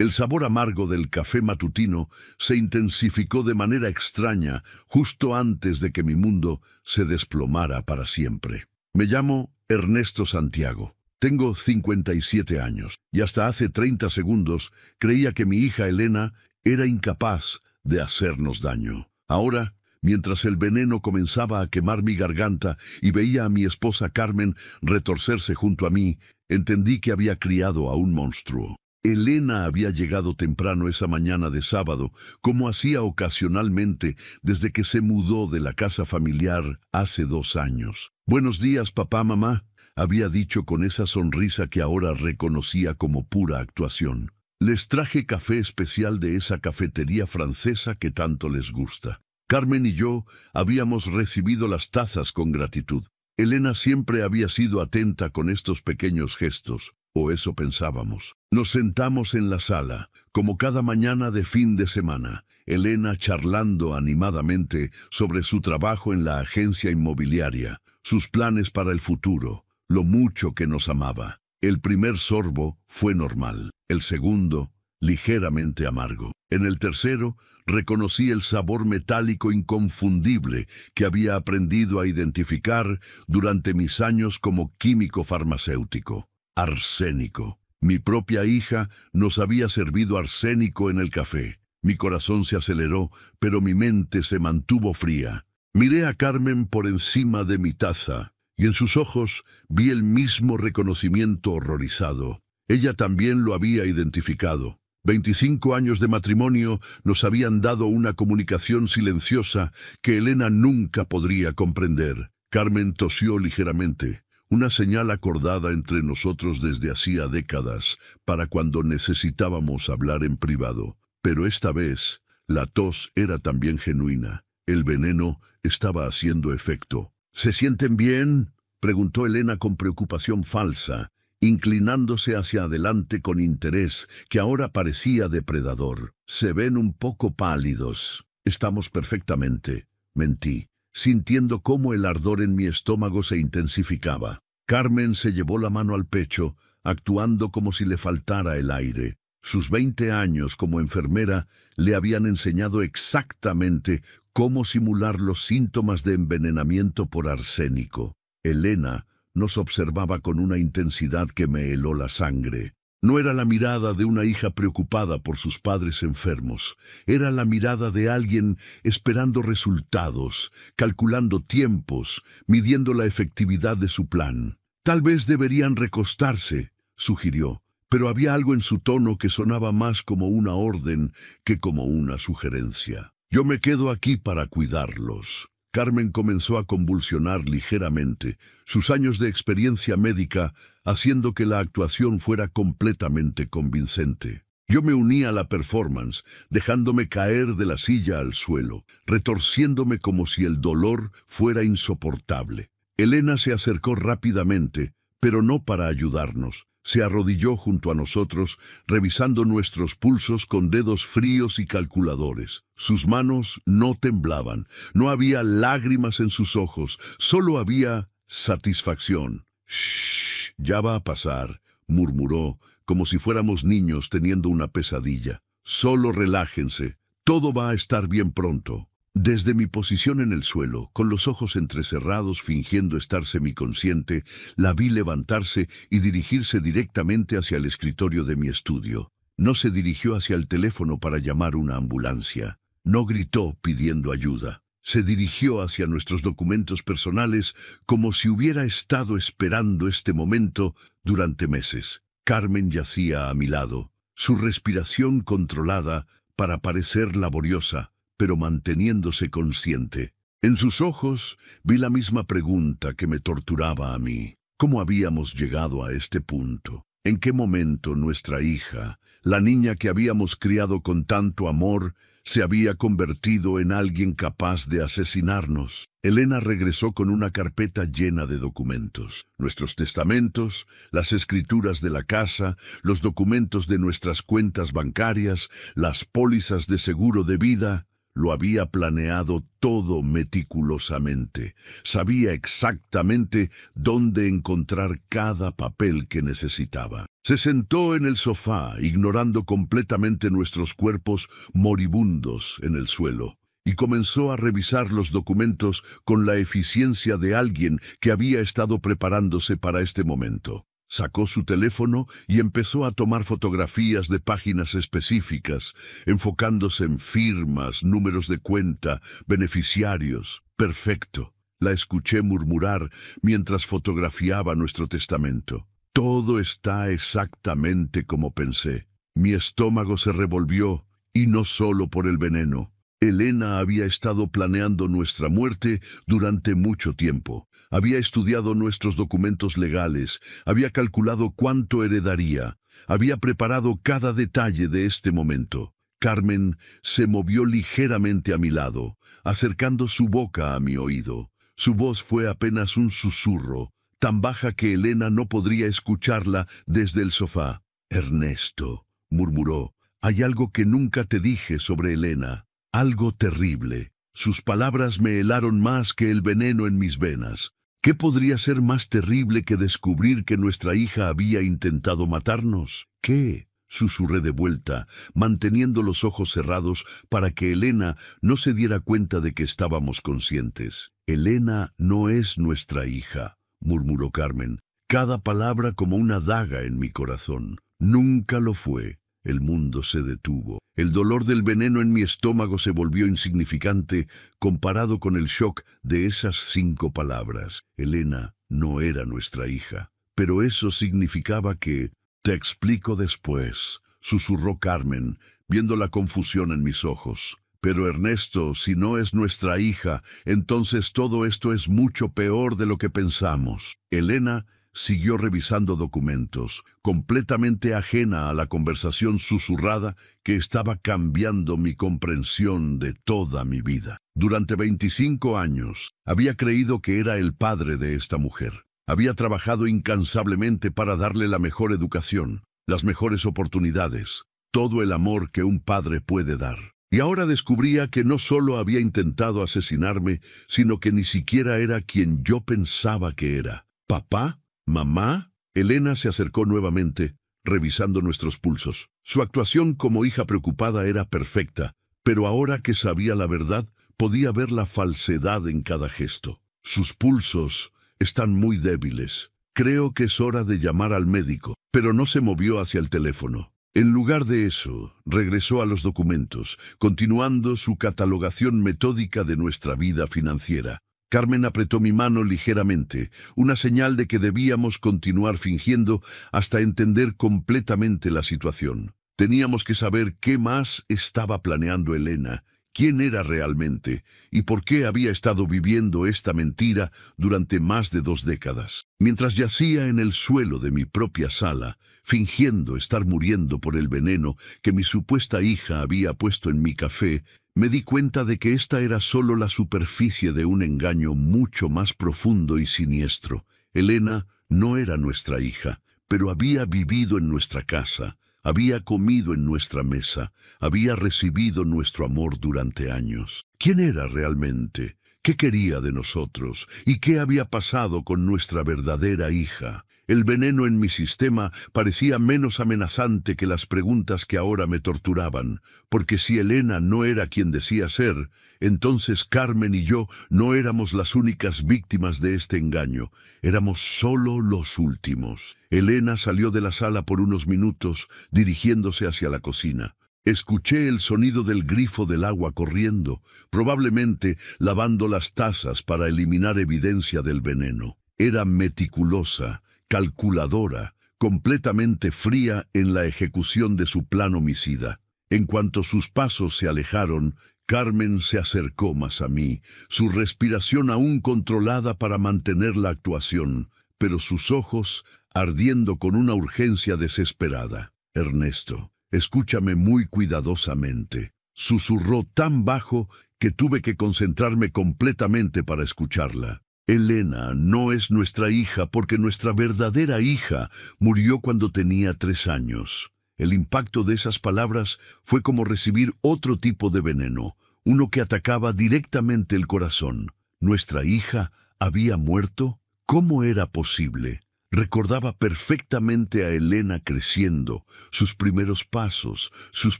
El sabor amargo del café matutino se intensificó de manera extraña justo antes de que mi mundo se desplomara para siempre. Me llamo Ernesto Santiago. Tengo 57 años y hasta hace 30 segundos creía que mi hija Elena era incapaz de hacernos daño. Ahora, mientras el veneno comenzaba a quemar mi garganta y veía a mi esposa Carmen retorcerse junto a mí, entendí que había criado a un monstruo. Elena había llegado temprano esa mañana de sábado, como hacía ocasionalmente desde que se mudó de la casa familiar hace 2 años. «Buenos días, papá, mamá», había dicho con esa sonrisa que ahora reconocía como pura actuación. «Les traje café especial de esa cafetería francesa que tanto les gusta». Carmen y yo habíamos recibido las tazas con gratitud. Elena siempre había sido atenta con estos pequeños gestos, o eso pensábamos. Nos sentamos en la sala, como cada mañana de fin de semana, Elena charlando animadamente sobre su trabajo en la agencia inmobiliaria, sus planes para el futuro, lo mucho que nos amaba. El primer sorbo fue normal, el segundo, ligeramente amargo. En el tercero, reconocí el sabor metálico inconfundible que había aprendido a identificar durante mis años como químico farmacéutico. Arsénico. Mi propia hija nos había servido arsénico en el café. Mi corazón se aceleró, pero mi mente se mantuvo fría. Miré a Carmen por encima de mi taza, y en sus ojos vi el mismo reconocimiento horrorizado. Ella también lo había identificado. 25 años de matrimonio nos habían dado una comunicación silenciosa que Elena nunca podría comprender. Carmen tosió ligeramente, una señal acordada entre nosotros desde hacía décadas para cuando necesitábamos hablar en privado. Pero esta vez, la tos era también genuina. El veneno estaba haciendo efecto. «¿Se sienten bien?», preguntó Elena con preocupación falsa, inclinándose hacia adelante con interés que ahora parecía depredador. «Se ven un poco pálidos». «Estamos perfectamente», mentí, sintiendo cómo el ardor en mi estómago se intensificaba. Carmen se llevó la mano al pecho, actuando como si le faltara el aire. Sus 20 años como enfermera le habían enseñado exactamente cómo simular los síntomas de envenenamiento por arsénico. Elena nos observaba con una intensidad que me heló la sangre. No era la mirada de una hija preocupada por sus padres enfermos. Era la mirada de alguien esperando resultados, calculando tiempos, midiendo la efectividad de su plan. «Tal vez deberían recostarse», sugirió, pero había algo en su tono que sonaba más como una orden que como una sugerencia. «Yo me quedo aquí para cuidarlos». Carmen comenzó a convulsionar ligeramente, sus años de experiencia médica haciendo que la actuación fuera completamente convincente. Yo me uní a la performance, dejándome caer de la silla al suelo, retorciéndome como si el dolor fuera insoportable. Elena se acercó rápidamente, pero no para ayudarnos. Se arrodilló junto a nosotros, revisando nuestros pulsos con dedos fríos y calculadores. Sus manos no temblaban, no había lágrimas en sus ojos, solo había satisfacción. «Shh, ya va a pasar», murmuró, como si fuéramos niños teniendo una pesadilla. «Solo relájense, todo va a estar bien pronto». Desde mi posición en el suelo, con los ojos entrecerrados fingiendo estar semiconsciente, la vi levantarse y dirigirse directamente hacia el escritorio de mi estudio. No se dirigió hacia el teléfono para llamar una ambulancia. No gritó pidiendo ayuda. Se dirigió hacia nuestros documentos personales como si hubiera estado esperando este momento durante meses. Carmen yacía a mi lado, su respiración controlada para parecer laboriosa, pero manteniéndose consciente. En sus ojos vi la misma pregunta que me torturaba a mí. ¿Cómo habíamos llegado a este punto? ¿En qué momento nuestra hija, la niña que habíamos criado con tanto amor, se había convertido en alguien capaz de asesinarnos? Elena regresó con una carpeta llena de documentos. Nuestros testamentos, las escrituras de la casa, los documentos de nuestras cuentas bancarias, las pólizas de seguro de vida. Lo había planeado todo meticulosamente. Sabía exactamente dónde encontrar cada papel que necesitaba. Se sentó en el sofá, ignorando completamente nuestros cuerpos moribundos en el suelo, y comenzó a revisar los documentos con la eficiencia de alguien que había estado preparándose para este momento. Sacó su teléfono y empezó a tomar fotografías de páginas específicas, enfocándose en firmas, números de cuenta, beneficiarios. Perfecto. La escuché murmurar mientras fotografiaba nuestro testamento. Todo está exactamente como pensé. Mi estómago se revolvió, y no solo por el veneno. Elena había estado planeando nuestra muerte durante mucho tiempo. Había estudiado nuestros documentos legales, había calculado cuánto heredaría, había preparado cada detalle de este momento. Carmen se movió ligeramente a mi lado, acercando su boca a mi oído. Su voz fue apenas un susurro, tan baja que Elena no podría escucharla desde el sofá. «Ernesto», murmuró, «hay algo que nunca te dije sobre Elena. Algo terrible». Sus palabras me helaron más que el veneno en mis venas. ¿Qué podría ser más terrible que descubrir que nuestra hija había intentado matarnos? ¿Qué? Susurré de vuelta, manteniendo los ojos cerrados para que Elena no se diera cuenta de que estábamos conscientes. «Elena no es nuestra hija», murmuró Carmen, cada palabra como una daga en mi corazón. «Nunca lo fue». El mundo se detuvo. El dolor del veneno en mi estómago se volvió insignificante comparado con el shock de esas 5 palabras. Elena no era nuestra hija. Pero eso significaba que... «Te explico después», susurró Carmen, viendo la confusión en mis ojos. «Pero Ernesto, si no es nuestra hija, entonces todo esto es mucho peor de lo que pensamos». Elena siguió revisando documentos, completamente ajena a la conversación susurrada que estaba cambiando mi comprensión de toda mi vida. Durante 25 años había creído que era el padre de esta mujer. Había trabajado incansablemente para darle la mejor educación, las mejores oportunidades, todo el amor que un padre puede dar. Y ahora descubría que no solo había intentado asesinarme, sino que ni siquiera era quien yo pensaba que era. ¿Papá? ¿Mamá?» Elena se acercó nuevamente, revisando nuestros pulsos. Su actuación como hija preocupada era perfecta, pero ahora que sabía la verdad, podía ver la falsedad en cada gesto. «Sus pulsos están muy débiles. Creo que es hora de llamar al médico». Pero no se movió hacia el teléfono. En lugar de eso, regresó a los documentos, continuando su catalogación metódica de nuestra vida financiera. Carmen apretó mi mano ligeramente, una señal de que debíamos continuar fingiendo hasta entender completamente la situación. Teníamos que saber qué más estaba planeando Elena, quién era realmente y por qué había estado viviendo esta mentira durante más de 2 décadas. Mientras yacía en el suelo de mi propia sala, fingiendo estar muriendo por el veneno que mi supuesta hija había puesto en mi café, me di cuenta de que esta era solo la superficie de un engaño mucho más profundo y siniestro. Elena no era nuestra hija, pero había vivido en nuestra casa, había comido en nuestra mesa, había recibido nuestro amor durante años. ¿Quién era realmente? ¿Qué quería de nosotros? ¿Y qué había pasado con nuestra verdadera hija? El veneno en mi sistema parecía menos amenazante que las preguntas que ahora me torturaban, porque si Elena no era quien decía ser, entonces Carmen y yo no éramos las únicas víctimas de este engaño, éramos solo los últimos. Elena salió de la sala por unos minutos, dirigiéndose hacia la cocina. Escuché el sonido del grifo del agua corriendo, probablemente lavando las tazas para eliminar evidencia del veneno. Era meticulosa, calculadora, completamente fría en la ejecución de su plan homicida. En cuanto sus pasos se alejaron, Carmen se acercó más a mí, su respiración aún controlada para mantener la actuación, pero sus ojos ardiendo con una urgencia desesperada. «Ernesto, escúchame muy cuidadosamente», susurró tan bajo que tuve que concentrarme completamente para escucharla. «Elena no es nuestra hija porque nuestra verdadera hija murió cuando tenía 3 años. El impacto de esas palabras fue como recibir otro tipo de veneno, uno que atacaba directamente el corazón. ¿Nuestra hija había muerto? ¿Cómo era posible? Recordaba perfectamente a Elena creciendo, sus primeros pasos, sus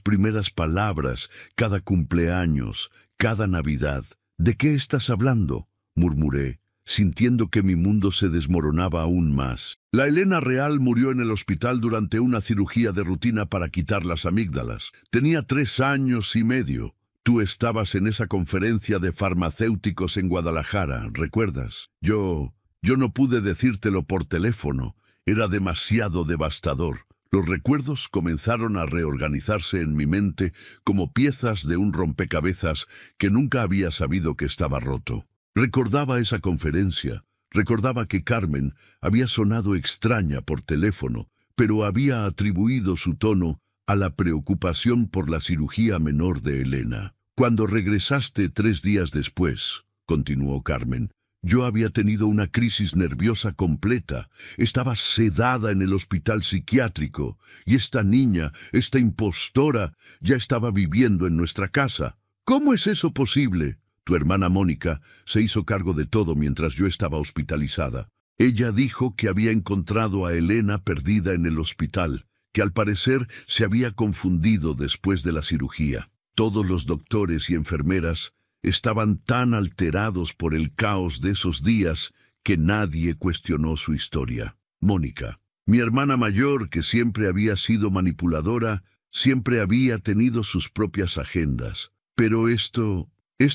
primeras palabras, cada cumpleaños, cada Navidad. ¿De qué estás hablando?, murmuré, sintiendo que mi mundo se desmoronaba aún más. La Elena real murió en el hospital durante una cirugía de rutina para quitar las amígdalas. Tenía 3 años y medio. Tú estabas en esa conferencia de farmacéuticos en Guadalajara, ¿recuerdas? Yo no pude decírtelo por teléfono. Era demasiado devastador. Los recuerdos comenzaron a reorganizarse en mi mente como piezas de un rompecabezas que nunca había sabido que estaba roto. Recordaba esa conferencia. Recordaba que Carmen había sonado extraña por teléfono, pero había atribuido su tono a la preocupación por la cirugía menor de Elena. Cuando regresaste 3 días después, continuó Carmen, yo había tenido una crisis nerviosa completa. Estaba sedada en el hospital psiquiátrico, y esta niña, esta impostora, ya estaba viviendo en nuestra casa. ¿Cómo es eso posible? Tu hermana Mónica se hizo cargo de todo mientras yo estaba hospitalizada. Ella dijo que había encontrado a Elena perdida en el hospital, que al parecer se había confundido después de la cirugía. Todos los doctores y enfermeras estaban tan alterados por el caos de esos días que nadie cuestionó su historia. Mónica, mi hermana mayor, que siempre había sido manipuladora, siempre había tenido sus propias agendas. Pero esto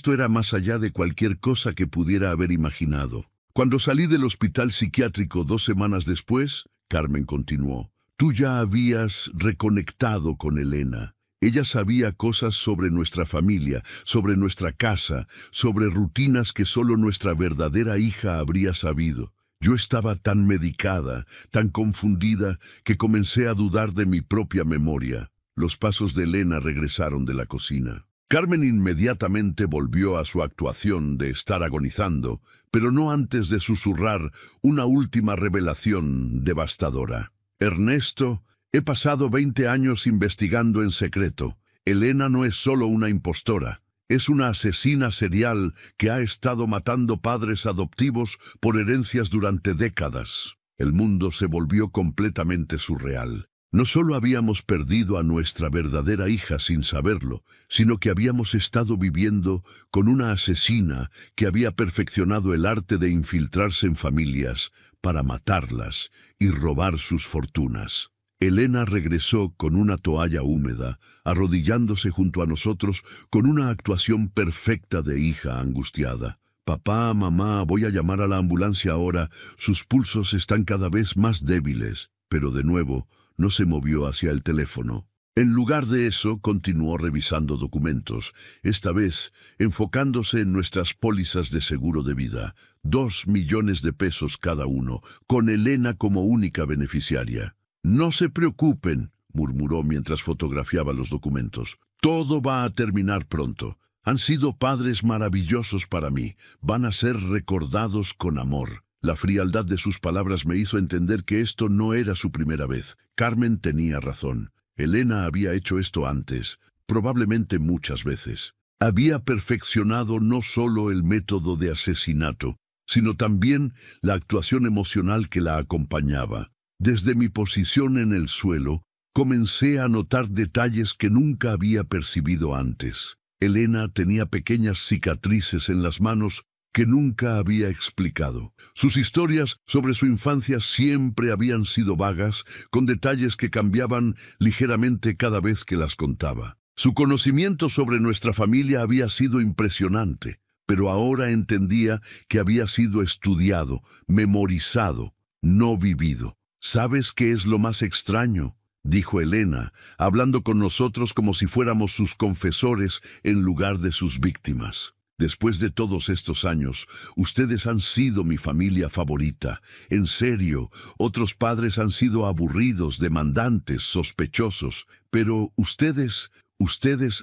era más allá de cualquier cosa que pudiera haber imaginado. Cuando salí del hospital psiquiátrico 2 semanas después, Carmen continuó, tú ya habías reconectado con Elena. Ella sabía cosas sobre nuestra familia, sobre nuestra casa, sobre rutinas que solo nuestra verdadera hija habría sabido. Yo estaba tan medicada, tan confundida, que comencé a dudar de mi propia memoria. Los pasos de Elena regresaron de la cocina. Carmen inmediatamente volvió a su actuación de estar agonizando, pero no antes de susurrar una última revelación devastadora. Ernesto, he pasado 20 años investigando en secreto. Elena no es solo una impostora, es una asesina serial que ha estado matando padres adoptivos por herencias durante décadas. El mundo se volvió completamente surreal. No solo habíamos perdido a nuestra verdadera hija sin saberlo, sino que habíamos estado viviendo con una asesina que había perfeccionado el arte de infiltrarse en familias para matarlas y robar sus fortunas. Elena regresó con una toalla húmeda, arrodillándose junto a nosotros con una actuación perfecta de hija angustiada. Papá, mamá, voy a llamar a la ambulancia ahora. Sus pulsos están cada vez más débiles. Pero de nuevo, no se movió hacia el teléfono. En lugar de eso, continuó revisando documentos, esta vez enfocándose en nuestras pólizas de seguro de vida. 2 millones de pesos cada uno, con Elena como única beneficiaria. No se preocupen, murmuró mientras fotografiaba los documentos. Todo va a terminar pronto. Han sido padres maravillosos para mí. Van a ser recordados con amor. La frialdad de sus palabras me hizo entender que esto no era su primera vez. Carmen tenía razón. Elena había hecho esto antes, probablemente muchas veces. Había perfeccionado no solo el método de asesinato, sino también la actuación emocional que la acompañaba. Desde mi posición en el suelo, comencé a notar detalles que nunca había percibido antes. Elena tenía pequeñas cicatrices en las manos que nunca había explicado. Sus historias sobre su infancia siempre habían sido vagas, con detalles que cambiaban ligeramente cada vez que las contaba. Su conocimiento sobre nuestra familia había sido impresionante, pero ahora entendía que había sido estudiado, memorizado, no vivido. ¿Sabes qué es lo más extraño?, dijo Elena, hablando con nosotros como si fuéramos sus confesores en lugar de sus víctimas. Después de todos estos años, ustedes han sido mi familia favorita. En serio, otros padres han sido aburridos, demandantes, sospechosos, pero ustedes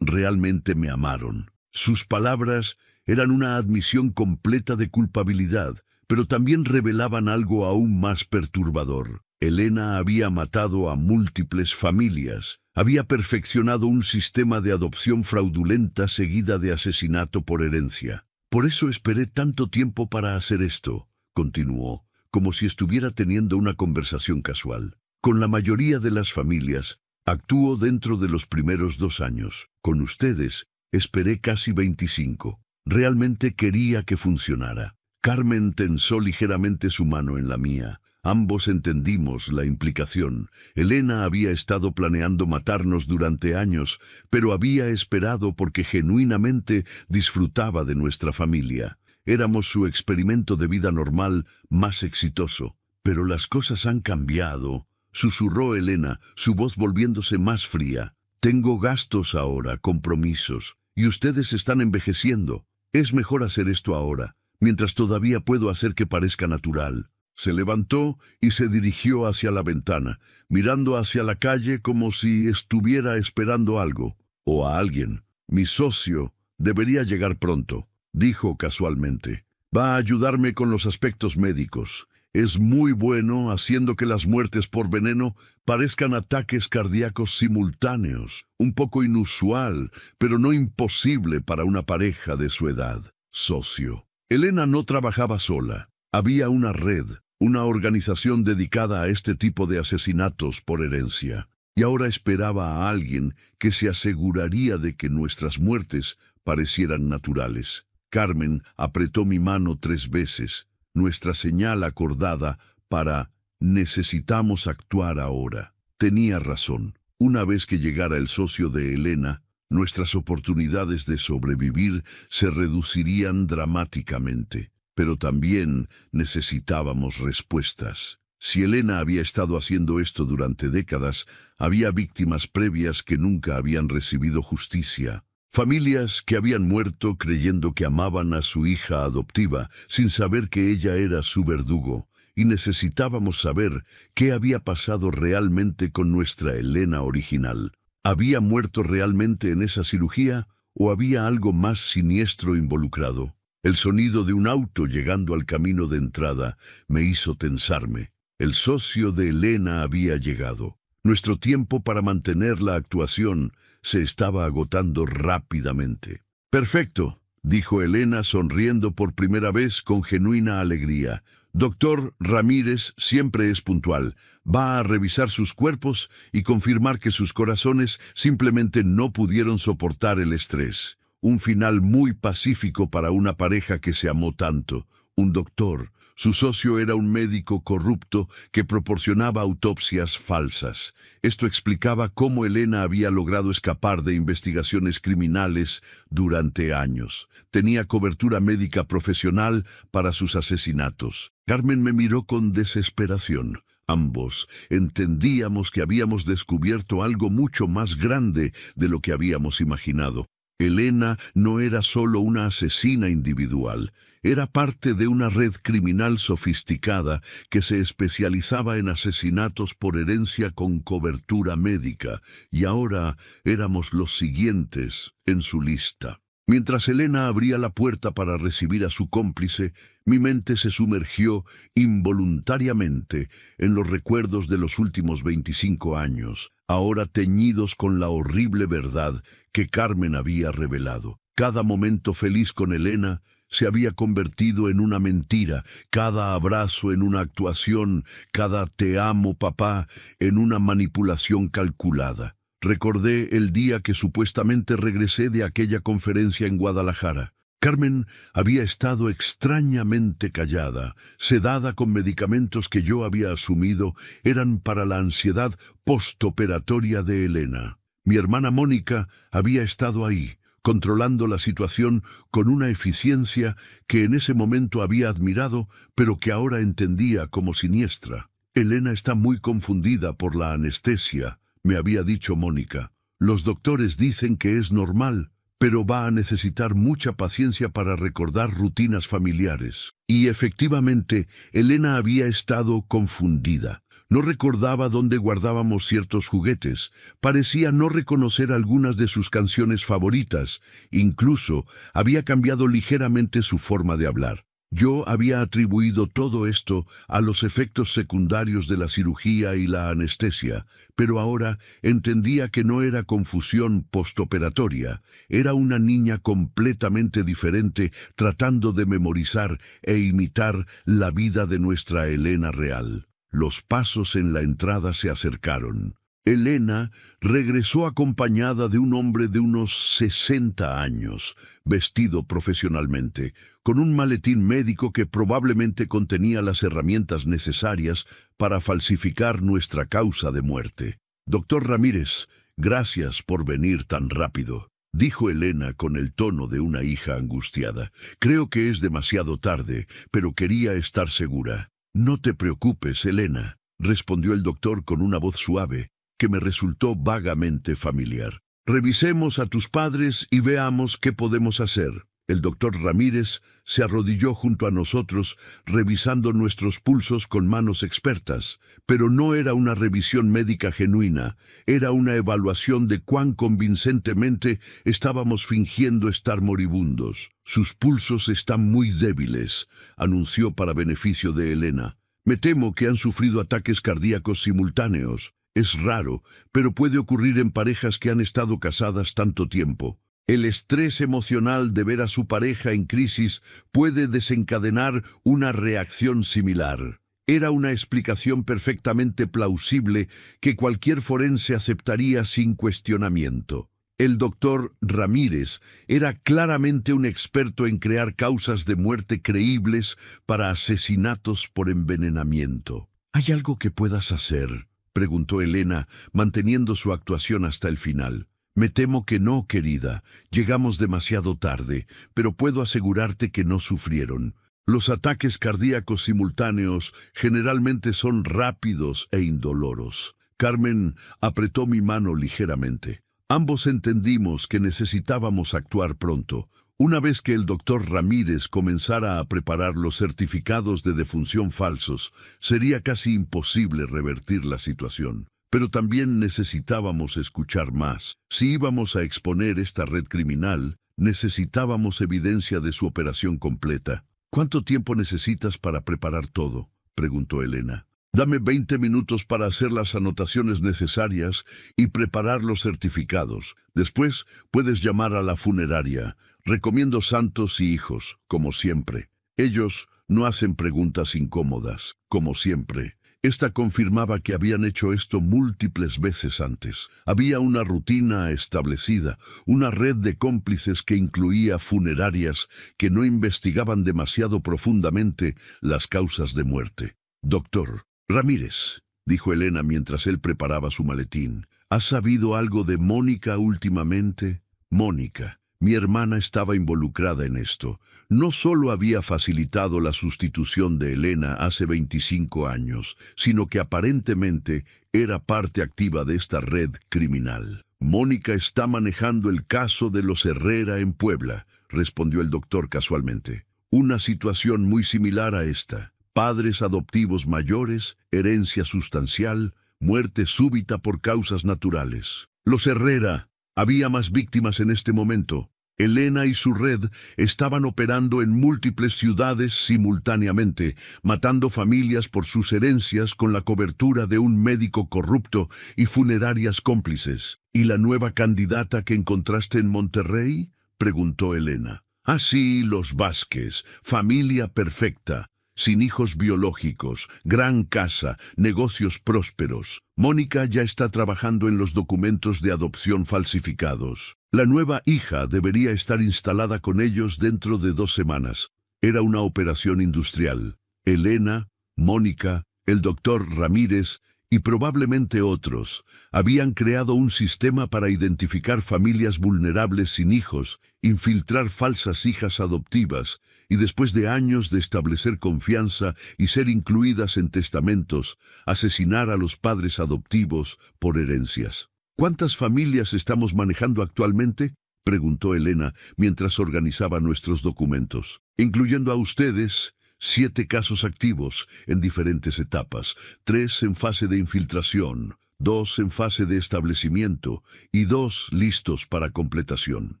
realmente me amaron. Sus palabras eran una admisión completa de culpabilidad, pero también revelaban algo aún más perturbador. Elena había matado a múltiples familias, Había perfeccionado un sistema de adopción fraudulenta seguida de asesinato por herencia. Por eso esperé tanto tiempo para hacer esto, continuó, como si estuviera teniendo una conversación casual. Con la mayoría de las familias, actúo dentro de los primeros 2 años. Con ustedes, esperé casi 25. Realmente quería que funcionara. Carmen tensó ligeramente su mano en la mía. Ambos entendimos la implicación. Elena había estado planeando matarnos durante años, pero había esperado porque genuinamente disfrutaba de nuestra familia. Éramos su experimento de vida normal más exitoso. Pero las cosas han cambiado, susurró Elena, su voz volviéndose más fría. Tengo gastos ahora, compromisos, y ustedes están envejeciendo. Es mejor hacer esto ahora, mientras todavía puedo hacer que parezca natural. Se levantó y se dirigió hacia la ventana, mirando hacia la calle como si estuviera esperando algo, o a alguien. Mi socio debería llegar pronto, dijo casualmente. Va a ayudarme con los aspectos médicos. Es muy bueno haciendo que las muertes por veneno parezcan ataques cardíacos simultáneos. Un poco inusual, pero no imposible para una pareja de su edad. Socio. Elena no trabajaba sola. Había una red, una organización dedicada a este tipo de asesinatos por herencia. Y ahora esperaba a alguien que se aseguraría de que nuestras muertes parecieran naturales. Carmen apretó mi mano 3 veces, nuestra señal acordada para necesitamos actuar ahora. Tenía razón. Una vez que llegara el socio de Elena, nuestras oportunidades de sobrevivir se reducirían dramáticamente. Pero también necesitábamos respuestas. Si Elena había estado haciendo esto durante décadas, había víctimas previas que nunca habían recibido justicia. Familias que habían muerto creyendo que amaban a su hija adoptiva, sin saber que ella era su verdugo. Y necesitábamos saber qué había pasado realmente con nuestra Elena original. ¿Había muerto realmente en esa cirugía o había algo más siniestro involucrado? El sonido de un auto llegando al camino de entrada me hizo tensarme. El socio de Elena había llegado. Nuestro tiempo para mantener la actuación se estaba agotando rápidamente. «Perfecto», dijo Elena sonriendo por primera vez con genuina alegría. «Doctor Ramírez siempre es puntual. Va a revisar sus cuerpos y confirmar que sus corazones simplemente no pudieron soportar el estrés. Un final muy pacífico para una pareja que se amó tanto. Un doctor. Su socio era un médico corrupto que proporcionaba autopsias falsas. Esto explicaba cómo Elena había logrado escapar de investigaciones criminales durante años. Tenía cobertura médica profesional para sus asesinatos. Carmen me miró con desesperación. Ambos entendíamos que habíamos descubierto algo mucho más grande de lo que habíamos imaginado. Elena no era solo una asesina individual, era parte de una red criminal sofisticada que se especializaba en asesinatos por herencia con cobertura médica, y ahora éramos los siguientes en su lista. Mientras Elena abría la puerta para recibir a su cómplice, mi mente se sumergió involuntariamente en los recuerdos de los últimos 25 años, ahora teñidos con la horrible verdad que Carmen había revelado. Cada momento feliz con Elena se había convertido en una mentira, cada abrazo en una actuación, cada «te amo, papá» en una manipulación calculada. Recordé el día que supuestamente regresé de aquella conferencia en Guadalajara. Carmen había estado extrañamente callada, sedada con medicamentos que yo había asumido eran para la ansiedad postoperatoria de Elena. Mi hermana Mónica había estado ahí, controlando la situación con una eficiencia que en ese momento había admirado, pero que ahora entendía como siniestra. Elena está muy confundida por la anestesia, me había dicho Mónica. Los doctores dicen que es normal, pero va a necesitar mucha paciencia para recordar rutinas familiares. Y efectivamente, Elena había estado confundida. No recordaba dónde guardábamos ciertos juguetes. Parecía no reconocer algunas de sus canciones favoritas. Incluso había cambiado ligeramente su forma de hablar. Yo había atribuido todo esto a los efectos secundarios de la cirugía y la anestesia, pero ahora entendía que no era confusión postoperatoria, era una niña completamente diferente tratando de memorizar e imitar la vida de nuestra Elena real. Los pasos en la entrada se acercaron. Elena regresó acompañada de un hombre de unos 60 años, vestido profesionalmente, con un maletín médico que probablemente contenía las herramientas necesarias para falsificar nuestra causa de muerte. «Doctor Ramírez, gracias por venir tan rápido», dijo Elena con el tono de una hija angustiada. «Creo que es demasiado tarde, pero quería estar segura». «No te preocupes, Elena», respondió el doctor con una voz suave, que me resultó vagamente familiar. «Revisemos a tus padres y veamos qué podemos hacer». El doctor Ramírez se arrodilló junto a nosotros, revisando nuestros pulsos con manos expertas, pero no era una revisión médica genuina, era una evaluación de cuán convincentemente estábamos fingiendo estar moribundos. «Sus pulsos están muy débiles», anunció para beneficio de Elena. «Me temo que han sufrido ataques cardíacos simultáneos. Es raro, pero puede ocurrir en parejas que han estado casadas tanto tiempo. El estrés emocional de ver a su pareja en crisis puede desencadenar una reacción similar». Era una explicación perfectamente plausible que cualquier forense aceptaría sin cuestionamiento. El doctor Ramírez era claramente un experto en crear causas de muerte creíbles para asesinatos por envenenamiento. «¿Hay algo que puedas hacer?», preguntó Elena, manteniendo su actuación hasta el final. «Me temo que no, querida. Llegamos demasiado tarde, pero puedo asegurarte que no sufrieron. Los ataques cardíacos simultáneos generalmente son rápidos e indoloros». Carmen apretó mi mano ligeramente. Ambos entendimos que necesitábamos actuar pronto. Una vez que el doctor Ramírez comenzara a preparar los certificados de defunción falsos, sería casi imposible revertir la situación. Pero también necesitábamos escuchar más. Si íbamos a exponer esta red criminal, necesitábamos evidencia de su operación completa. «¿Cuánto tiempo necesitas para preparar todo?», preguntó Elena. «Dame 20 minutos para hacer las anotaciones necesarias y preparar los certificados. Después puedes llamar a la funeraria. Recomiendo santos y hijos, como siempre. Ellos no hacen preguntas incómodas, como siempre». Esta confirmaba que habían hecho esto múltiples veces antes. Había una rutina establecida, una red de cómplices que incluía funerarias que no investigaban demasiado profundamente las causas de muerte. «Doctor Ramírez», dijo Elena mientras él preparaba su maletín, «¿has sabido algo de Mónica últimamente?» «Mónica, mi hermana, estaba involucrada en esto. No solo había facilitado la sustitución de Elena hace 25 años, sino que aparentemente era parte activa de esta red criminal». «Mónica está manejando el caso de los Herrera en Puebla», respondió el doctor casualmente. «Una situación muy similar a esta. Padres adoptivos mayores, herencia sustancial, muerte súbita por causas naturales. Los Herrera. Había más víctimas en este momento. Elena y su red estaban operando en múltiples ciudades simultáneamente, matando familias por sus herencias con la cobertura de un médico corrupto y funerarias cómplices». «¿Y la nueva candidata que encontraste en Monterrey?», preguntó Elena. «Ah, sí, los Vázquez, familia perfecta. Sin hijos biológicos, gran casa, negocios prósperos. Mónica ya está trabajando en los documentos de adopción falsificados. La nueva hija debería estar instalada con ellos dentro de 2 semanas. Era una operación industrial. Elena, Mónica, el doctor Ramírez y probablemente otros habían creado un sistema para identificar familias vulnerables sin hijos, infiltrar falsas hijas adoptivas y después de años de establecer confianza y ser incluidas en testamentos, asesinar a los padres adoptivos por herencias. «¿Cuántas familias estamos manejando actualmente?», preguntó Elena mientras organizaba nuestros documentos. «Incluyendo a ustedes, 7 casos activos en diferentes etapas, 3 en fase de infiltración, 2 en fase de establecimiento y 2 listos para completación.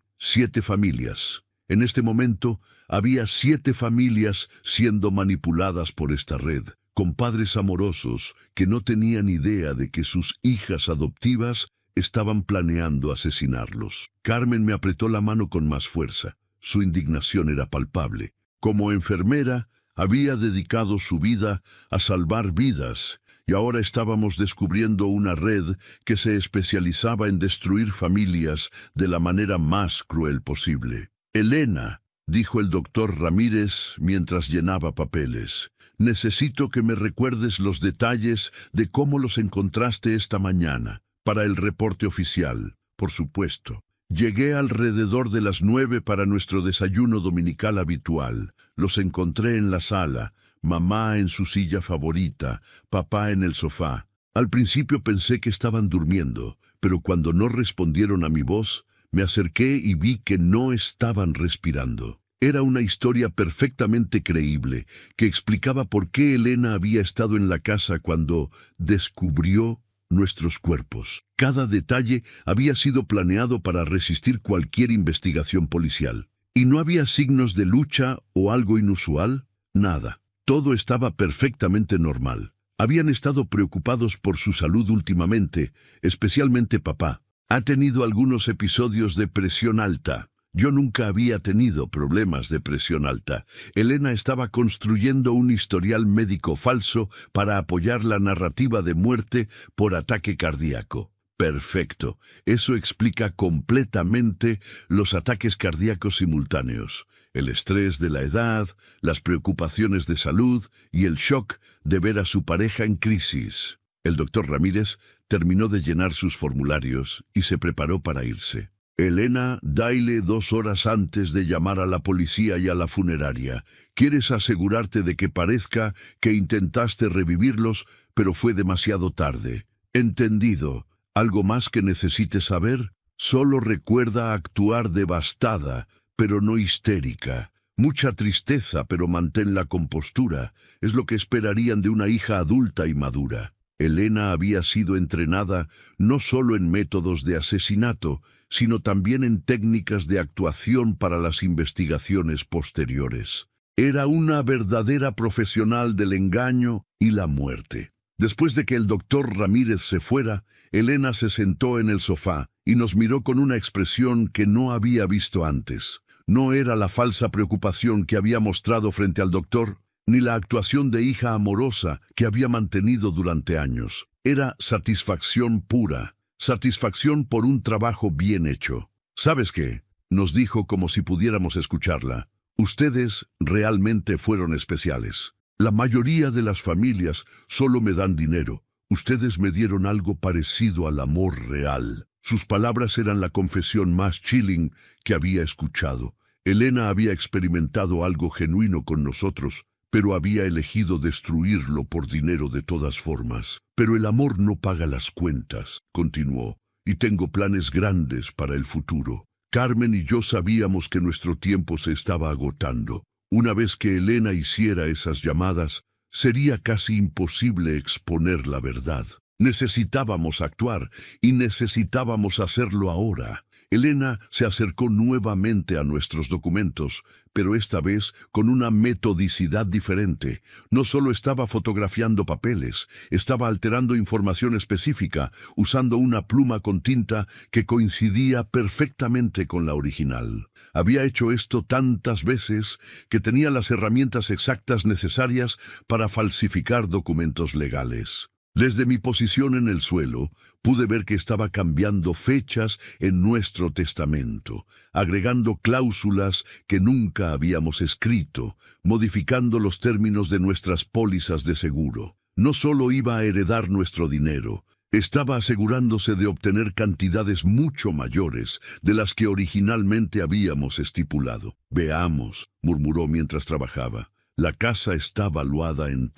7 familias». En este momento había 7 familias siendo manipuladas por esta red, con padres amorosos que no tenían idea de que sus hijas adoptivas estaban planeando asesinarlos. Carmen me apretó la mano con más fuerza. Su indignación era palpable. Como enfermera, había dedicado su vida a salvar vidas, y ahora estábamos descubriendo una red que se especializaba en destruir familias de la manera más cruel posible. Elena, dijo el doctor Ramírez mientras llenaba papeles, necesito que me recuerdes los detalles de cómo los encontraste esta mañana, para el reporte oficial, por supuesto. Llegué alrededor de las 9 para nuestro desayuno dominical habitual. Los encontré en la sala, mamá en su silla favorita, papá en el sofá. Al principio pensé que estaban durmiendo, pero cuando no respondieron a mi voz, me acerqué y vi que no estaban respirando. Era una historia perfectamente creíble, que explicaba por qué Elena había estado en la casa cuando descubrió nuestros cuerpos. Cada detalle había sido planeado para resistir cualquier investigación policial. ¿Y no había signos de lucha o algo inusual? Nada. Todo estaba perfectamente normal. Habían estado preocupados por su salud últimamente, especialmente papá. Ha tenido algunos episodios de presión alta. Yo nunca había tenido problemas de presión alta. Elena estaba construyendo un historial médico falso para apoyar la narrativa de muerte por ataque cardíaco. Perfecto. Eso explica completamente los ataques cardíacos simultáneos, el estrés de la edad, las preocupaciones de salud y el shock de ver a su pareja en crisis. El doctor Ramírez terminó de llenar sus formularios y se preparó para irse. Elena, dale 2 horas antes de llamar a la policía y a la funeraria. ¿Quieres asegurarte de que parezca que intentaste revivirlos, pero fue demasiado tarde? Entendido. ¿Algo más que necesites saber? Solo recuerda actuar devastada, pero no histérica. Mucha tristeza, pero mantén la compostura. Es lo que esperarían de una hija adulta y madura. Elena había sido entrenada no solo en métodos de asesinato, sino también en técnicas de actuación para las investigaciones posteriores. Era una verdadera profesional del engaño y la muerte. Después de que el doctor Ramírez se fuera, Elena se sentó en el sofá y nos miró con una expresión que no había visto antes. No era la falsa preocupación que había mostrado frente al doctor, ni la actuación de hija amorosa que había mantenido durante años. Era satisfacción pura, satisfacción por un trabajo bien hecho. ¿Sabes qué? Nos dijo como si pudiéramos escucharla. Ustedes realmente fueron especiales. La mayoría de las familias solo me dan dinero. Ustedes me dieron algo parecido al amor real. Sus palabras eran la confesión más chilling que había escuchado. Elena había experimentado algo genuino con nosotros, pero había elegido destruirlo por dinero de todas formas. Pero el amor no paga las cuentas, continuó, y tengo planes grandes para el futuro. Carmen y yo sabíamos que nuestro tiempo se estaba agotando. Una vez que Elena hiciera esas llamadas, sería casi imposible exponer la verdad. Necesitábamos actuar y necesitábamos hacerlo ahora. Elena se acercó nuevamente a nuestros documentos, pero esta vez con una metodicidad diferente. No solo estaba fotografiando papeles, estaba alterando información específica, usando una pluma con tinta que coincidía perfectamente con la original. Había hecho esto tantas veces que tenía las herramientas exactas necesarias para falsificar documentos legales. Desde mi posición en el suelo, pude ver que estaba cambiando fechas en nuestro testamento, agregando cláusulas que nunca habíamos escrito, modificando los términos de nuestras pólizas de seguro. No solo iba a heredar nuestro dinero, estaba asegurándose de obtener cantidades mucho mayores de las que originalmente habíamos estipulado. Veamos, murmuró mientras trabajaba. La casa está valuada en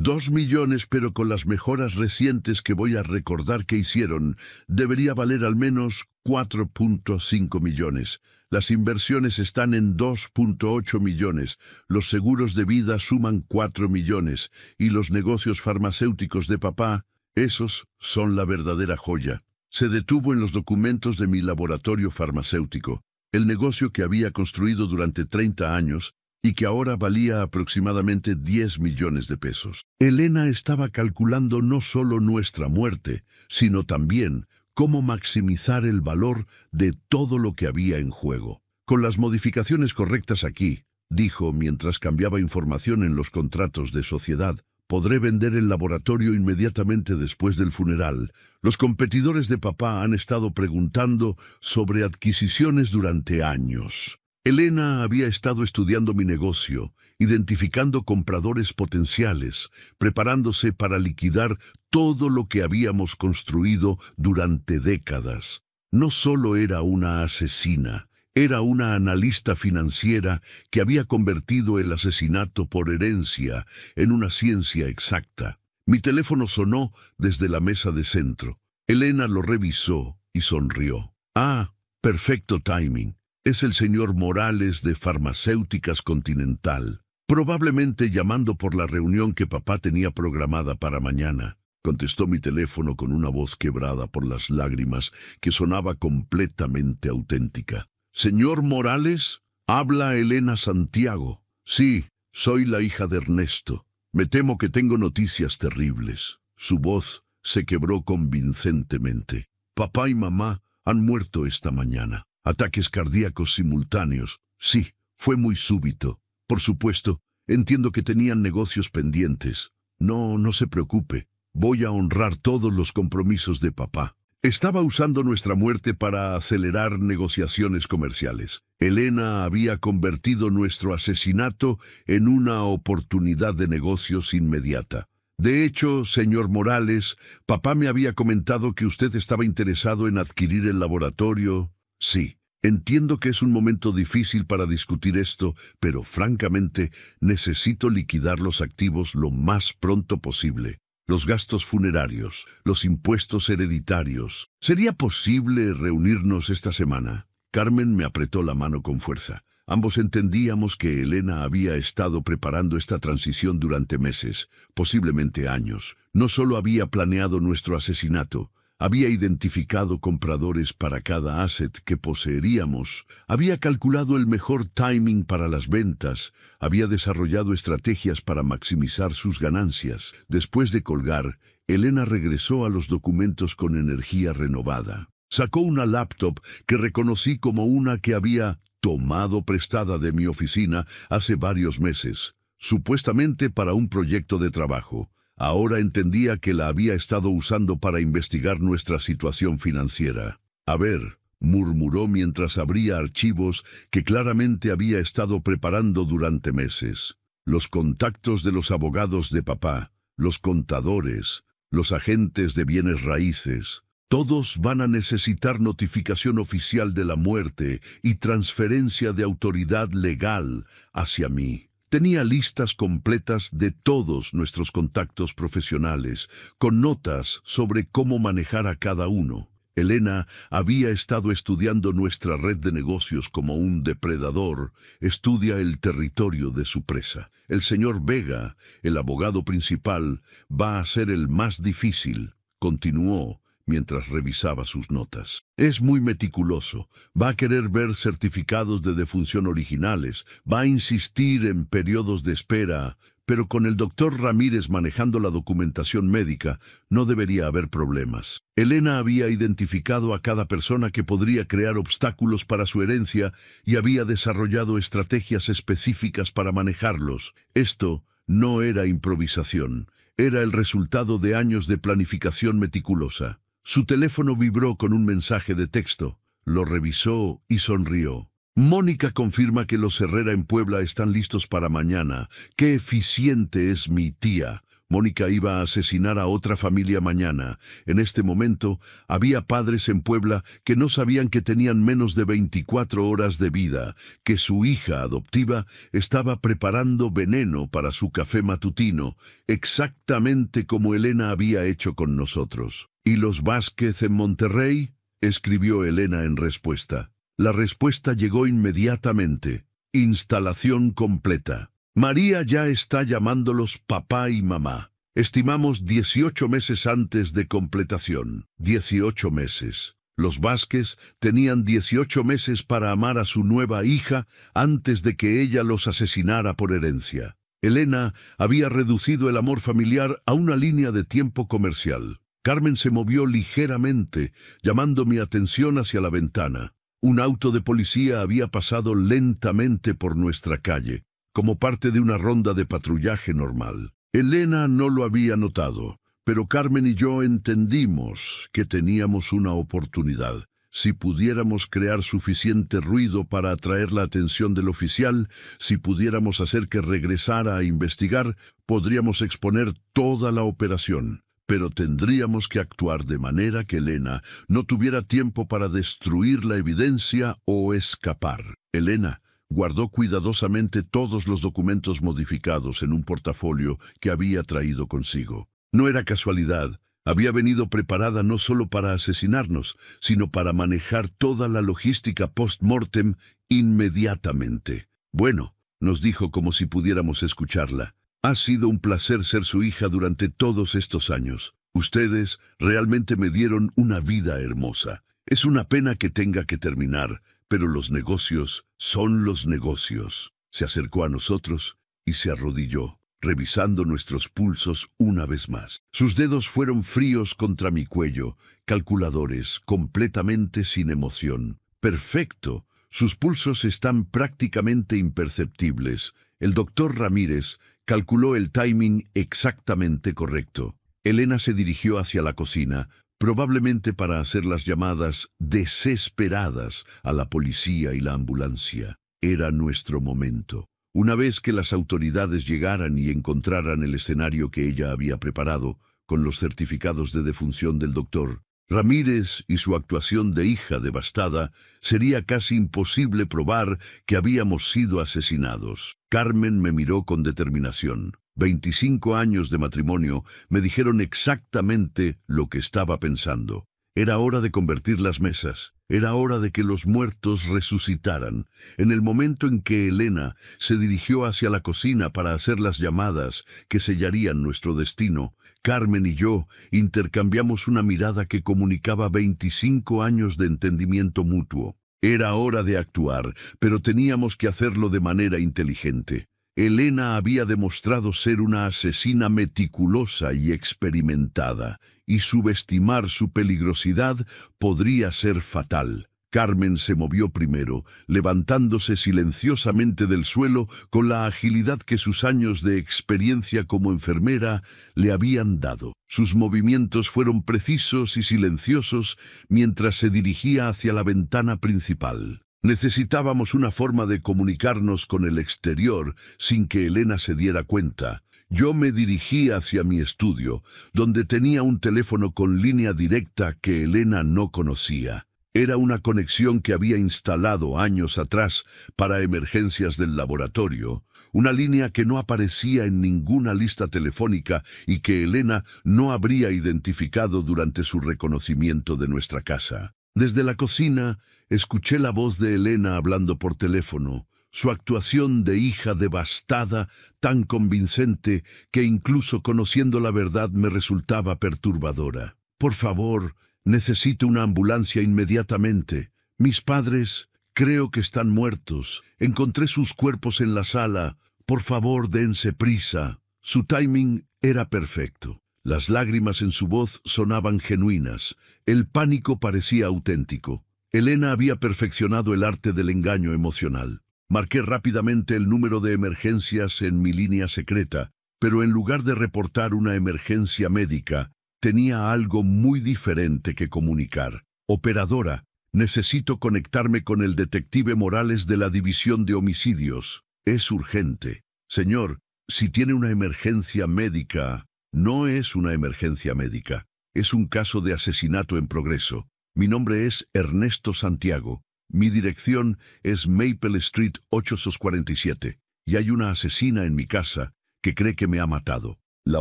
2 millones, pero con las mejoras recientes que voy a recordar que hicieron, debería valer al menos 4.5 millones. Las inversiones están en 2.8 millones, los seguros de vida suman 4 millones, y los negocios farmacéuticos de papá, esos son la verdadera joya. Se detuvo en los documentos de mi laboratorio farmacéutico. el negocio que había construido durante 30 años y que ahora valía aproximadamente 10 millones de pesos. Elena estaba calculando no solo nuestra muerte, sino también cómo maximizar el valor de todo lo que había en juego. Con las modificaciones correctas aquí, dijo mientras cambiaba información en los contratos de sociedad, podré vender el laboratorio inmediatamente después del funeral. Los competidores de papá han estado preguntando sobre adquisiciones durante años. Elena había estado estudiando mi negocio, identificando compradores potenciales, preparándose para liquidar todo lo que habíamos construido durante décadas. No solo era una asesina, era una analista financiera que había convertido el asesinato por herencia en una ciencia exacta. Mi teléfono sonó desde la mesa de centro. Elena lo revisó y sonrió. Ah, perfecto timing. Es el señor Morales de Farmacéuticas Continental, probablemente llamando por la reunión que papá tenía programada para mañana. Contestó mi teléfono con una voz quebrada por las lágrimas que sonaba completamente auténtica. «Señor Morales, habla Elena Santiago. Sí, soy la hija de Ernesto. Me temo que tengo noticias terribles». Su voz se quebró convincentemente. «Papá y mamá han muerto esta mañana. Ataques cardíacos simultáneos. Sí, fue muy súbito. Por supuesto, entiendo que tenían negocios pendientes. No se preocupe. Voy a honrar todos los compromisos de papá». Estaba usando nuestra muerte para acelerar negociaciones comerciales. Elena había convertido nuestro asesinato en una oportunidad de negocios inmediata. De hecho, señor Morales, papá me había comentado que usted estaba interesado en adquirir el laboratorio. Sí, entiendo que es un momento difícil para discutir esto, pero francamente necesito liquidar los activos lo más pronto posible. Los gastos funerarios, los impuestos hereditarios. ¿Sería posible reunirnos esta semana? Carmen me apretó la mano con fuerza. Ambos entendíamos que Elena había estado preparando esta transición durante meses, posiblemente años. No solo había planeado nuestro asesinato, había identificado compradores para cada asset que poseeríamos, había calculado el mejor timing para las ventas, había desarrollado estrategias para maximizar sus ganancias. Después de colgar, Elena regresó a los documentos con energía renovada. Sacó una laptop que reconocí como una que había tomado prestada de mi oficina hace varios meses, supuestamente para un proyecto de trabajo. Ahora entendía que la había estado usando para investigar nuestra situación financiera. «A ver», murmuró mientras abría archivos que claramente había estado preparando durante meses. Los contactos de los abogados de papá, los contadores, los agentes de bienes raíces, todos van a necesitar notificación oficial de la muerte y transferencia de autoridad legal hacia mí. Tenía listas completas de todos nuestros contactos profesionales, con notas sobre cómo manejar a cada uno. Elena había estado estudiando nuestra red de negocios como un depredador estudia el territorio de su presa. El señor Vega, el abogado principal, va a ser el más difícil, continuó mientras revisaba sus notas. Es muy meticuloso, va a querer ver certificados de defunción originales, va a insistir en periodos de espera, pero con el doctor Ramírez manejando la documentación médica no debería haber problemas. Elena había identificado a cada persona que podría crear obstáculos para su herencia y había desarrollado estrategias específicas para manejarlos. Esto no era improvisación, era el resultado de años de planificación meticulosa. Su teléfono vibró con un mensaje de texto. Lo revisó y sonrió. «Mónica confirma que los Herrera en Puebla están listos para mañana. ¡Qué eficiente es mi tía!». Mónica iba a asesinar a otra familia mañana. En este momento, había padres en Puebla que no sabían que tenían menos de 24 horas de vida, que su hija adoptiva estaba preparando veneno para su café matutino, exactamente como Elena había hecho con nosotros. «¿Y los Vázquez en Monterrey?», escribió Elena en respuesta. La respuesta llegó inmediatamente. Instalación completa. María ya está llamándolos papá y mamá. Estimamos 18 meses antes de completación. 18 meses. Los Vázquez tenían 18 meses para amar a su nueva hija antes de que ella los asesinara por herencia. Elena había reducido el amor familiar a una línea de tiempo comercial. Carmen se movió ligeramente, llamando mi atención hacia la ventana. Un auto de policía había pasado lentamente por nuestra calle, como parte de una ronda de patrullaje normal. Elena no lo había notado, pero Carmen y yo entendimos que teníamos una oportunidad. Si pudiéramos crear suficiente ruido para atraer la atención del oficial, si pudiéramos hacer que regresara a investigar, podríamos exponer toda la operación. Pero tendríamos que actuar de manera que Elena no tuviera tiempo para destruir la evidencia o escapar. Elena guardó cuidadosamente todos los documentos modificados en un portafolio que había traído consigo. No era casualidad. Había venido preparada no solo para asesinarnos, sino para manejar toda la logística post-mortem inmediatamente. Bueno, nos dijo como si pudiéramos escucharla. Ha sido un placer ser su hija durante todos estos años. Ustedes realmente me dieron una vida hermosa. Es una pena que tenga que terminar, pero los negocios son los negocios. Se acercó a nosotros y se arrodilló, revisando nuestros pulsos una vez más. Sus dedos fueron fríos contra mi cuello, calculadores, completamente sin emoción. Perfecto. Sus pulsos están prácticamente imperceptibles. El doctor Ramírez calculó el timing exactamente correcto. Elena se dirigió hacia la cocina, probablemente para hacer las llamadas desesperadas a la policía y la ambulancia. Era nuestro momento. Una vez que las autoridades llegaran y encontraran el escenario que ella había preparado, con los certificados de defunción del doctor Ramírez y su actuación de hija devastada, sería casi imposible probar que habíamos sido asesinados. Carmen me miró con determinación. 25 años de matrimonio me dijeron exactamente lo que estaba pensando. Era hora de convertir las mesas. Era hora de que los muertos resucitaran. En el momento en que Elena se dirigió hacia la cocina para hacer las llamadas que sellarían nuestro destino, Carmen y yo intercambiamos una mirada que comunicaba 25 años de entendimiento mutuo. Era hora de actuar, pero teníamos que hacerlo de manera inteligente. Elena había demostrado ser una asesina meticulosa y experimentada, y subestimar su peligrosidad podría ser fatal. Carmen se movió primero, levantándose silenciosamente del suelo con la agilidad que sus años de experiencia como enfermera le habían dado. Sus movimientos fueron precisos y silenciosos mientras se dirigía hacia la ventana principal. Necesitábamos una forma de comunicarnos con el exterior sin que Elena se diera cuenta. Yo me dirigí hacia mi estudio, donde tenía un teléfono con línea directa que Elena no conocía. Era una conexión que había instalado años atrás para emergencias del laboratorio, una línea que no aparecía en ninguna lista telefónica y que Elena no habría identificado durante su reconocimiento de nuestra casa. Desde la cocina, escuché la voz de Elena hablando por teléfono, su actuación de hija devastada tan convincente que incluso conociendo la verdad me resultaba perturbadora. Por favor, necesito una ambulancia inmediatamente. Mis padres creo que están muertos. Encontré sus cuerpos en la sala. Por favor, dense prisa. Su timing era perfecto. Las lágrimas en su voz sonaban genuinas. El pánico parecía auténtico. Elena había perfeccionado el arte del engaño emocional. Marqué rápidamente el número de emergencias en mi línea secreta, pero en lugar de reportar una emergencia médica, tenía algo muy diferente que comunicar. Operadora, necesito conectarme con el detective Morales de la División de Homicidios. Es urgente. Señor, si tiene una emergencia médica... No es una emergencia médica. Es un caso de asesinato en progreso. Mi nombre es Ernesto Santiago. Mi dirección es Maple Street 847. Y hay una asesina en mi casa que cree que me ha matado. La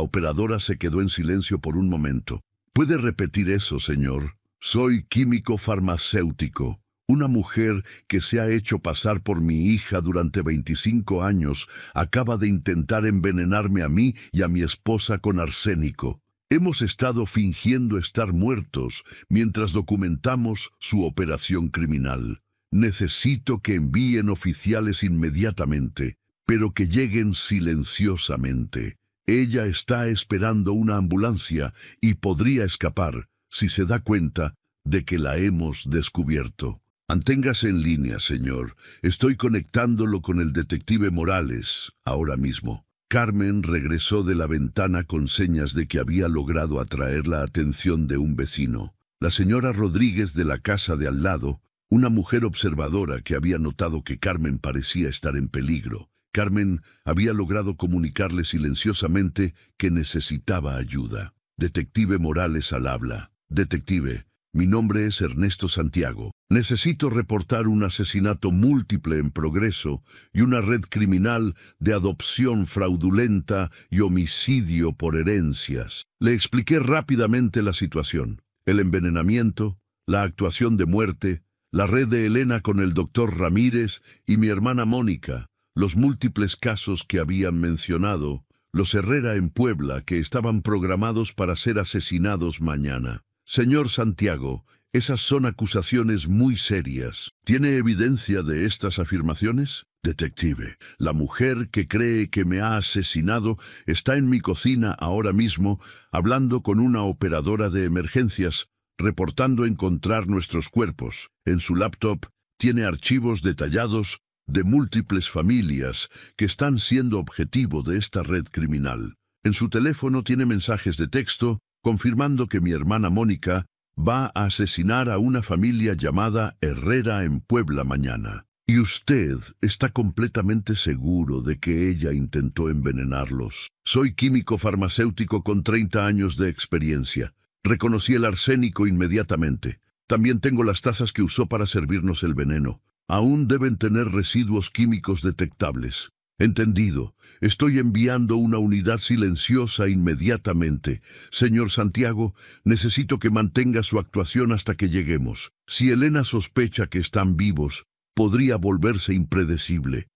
operadora se quedó en silencio por un momento. ¿Puede repetir eso, señor? Soy químico farmacéutico. Una mujer que se ha hecho pasar por mi hija durante 25 años acaba de intentar envenenarme a mí y a mi esposa con arsénico. Hemos estado fingiendo estar muertos mientras documentamos su operación criminal. Necesito que envíen oficiales inmediatamente, pero que lleguen silenciosamente. Ella está esperando una ambulancia y podría escapar si se da cuenta de que la hemos descubierto. Manténgase en línea, señor. Estoy conectándolo con el detective Morales ahora mismo. Carmen regresó de la ventana con señas de que había logrado atraer la atención de un vecino. La señora Rodríguez de la casa de al lado, una mujer observadora que había notado que Carmen parecía estar en peligro. Carmen había logrado comunicarle silenciosamente que necesitaba ayuda. Detective Morales al habla. Detective, mi nombre es Ernesto Santiago. Necesito reportar un asesinato múltiple en progreso y una red criminal de adopción fraudulenta y homicidio por herencias. Le expliqué rápidamente la situación, el envenenamiento, la actuación de muerte, la red de Elena con el doctor Ramírez y mi hermana Mónica, los múltiples casos que habían mencionado, los Herrera en Puebla que estaban programados para ser asesinados mañana. Señor Santiago, esas son acusaciones muy serias. ¿Tiene evidencia de estas afirmaciones? Detective, la mujer que cree que me ha asesinado está en mi cocina ahora mismo hablando con una operadora de emergencias, reportando encontrar nuestros cuerpos. En su laptop tiene archivos detallados de múltiples familias que están siendo objetivo de esta red criminal. En su teléfono tiene mensajes de texto confirmando que mi hermana Mónica va a asesinar a una familia llamada Herrera en Puebla mañana. Y usted está completamente seguro de que ella intentó envenenarlos. Soy químico farmacéutico con 30 años de experiencia. Reconocí el arsénico inmediatamente. También tengo las tazas que usó para servirnos el veneno. Aún deben tener residuos químicos detectables. Entendido. Estoy enviando una unidad silenciosa inmediatamente. Señor Santiago, necesito que mantenga su actuación hasta que lleguemos. Si Elena sospecha que están vivos, podría volverse impredecible.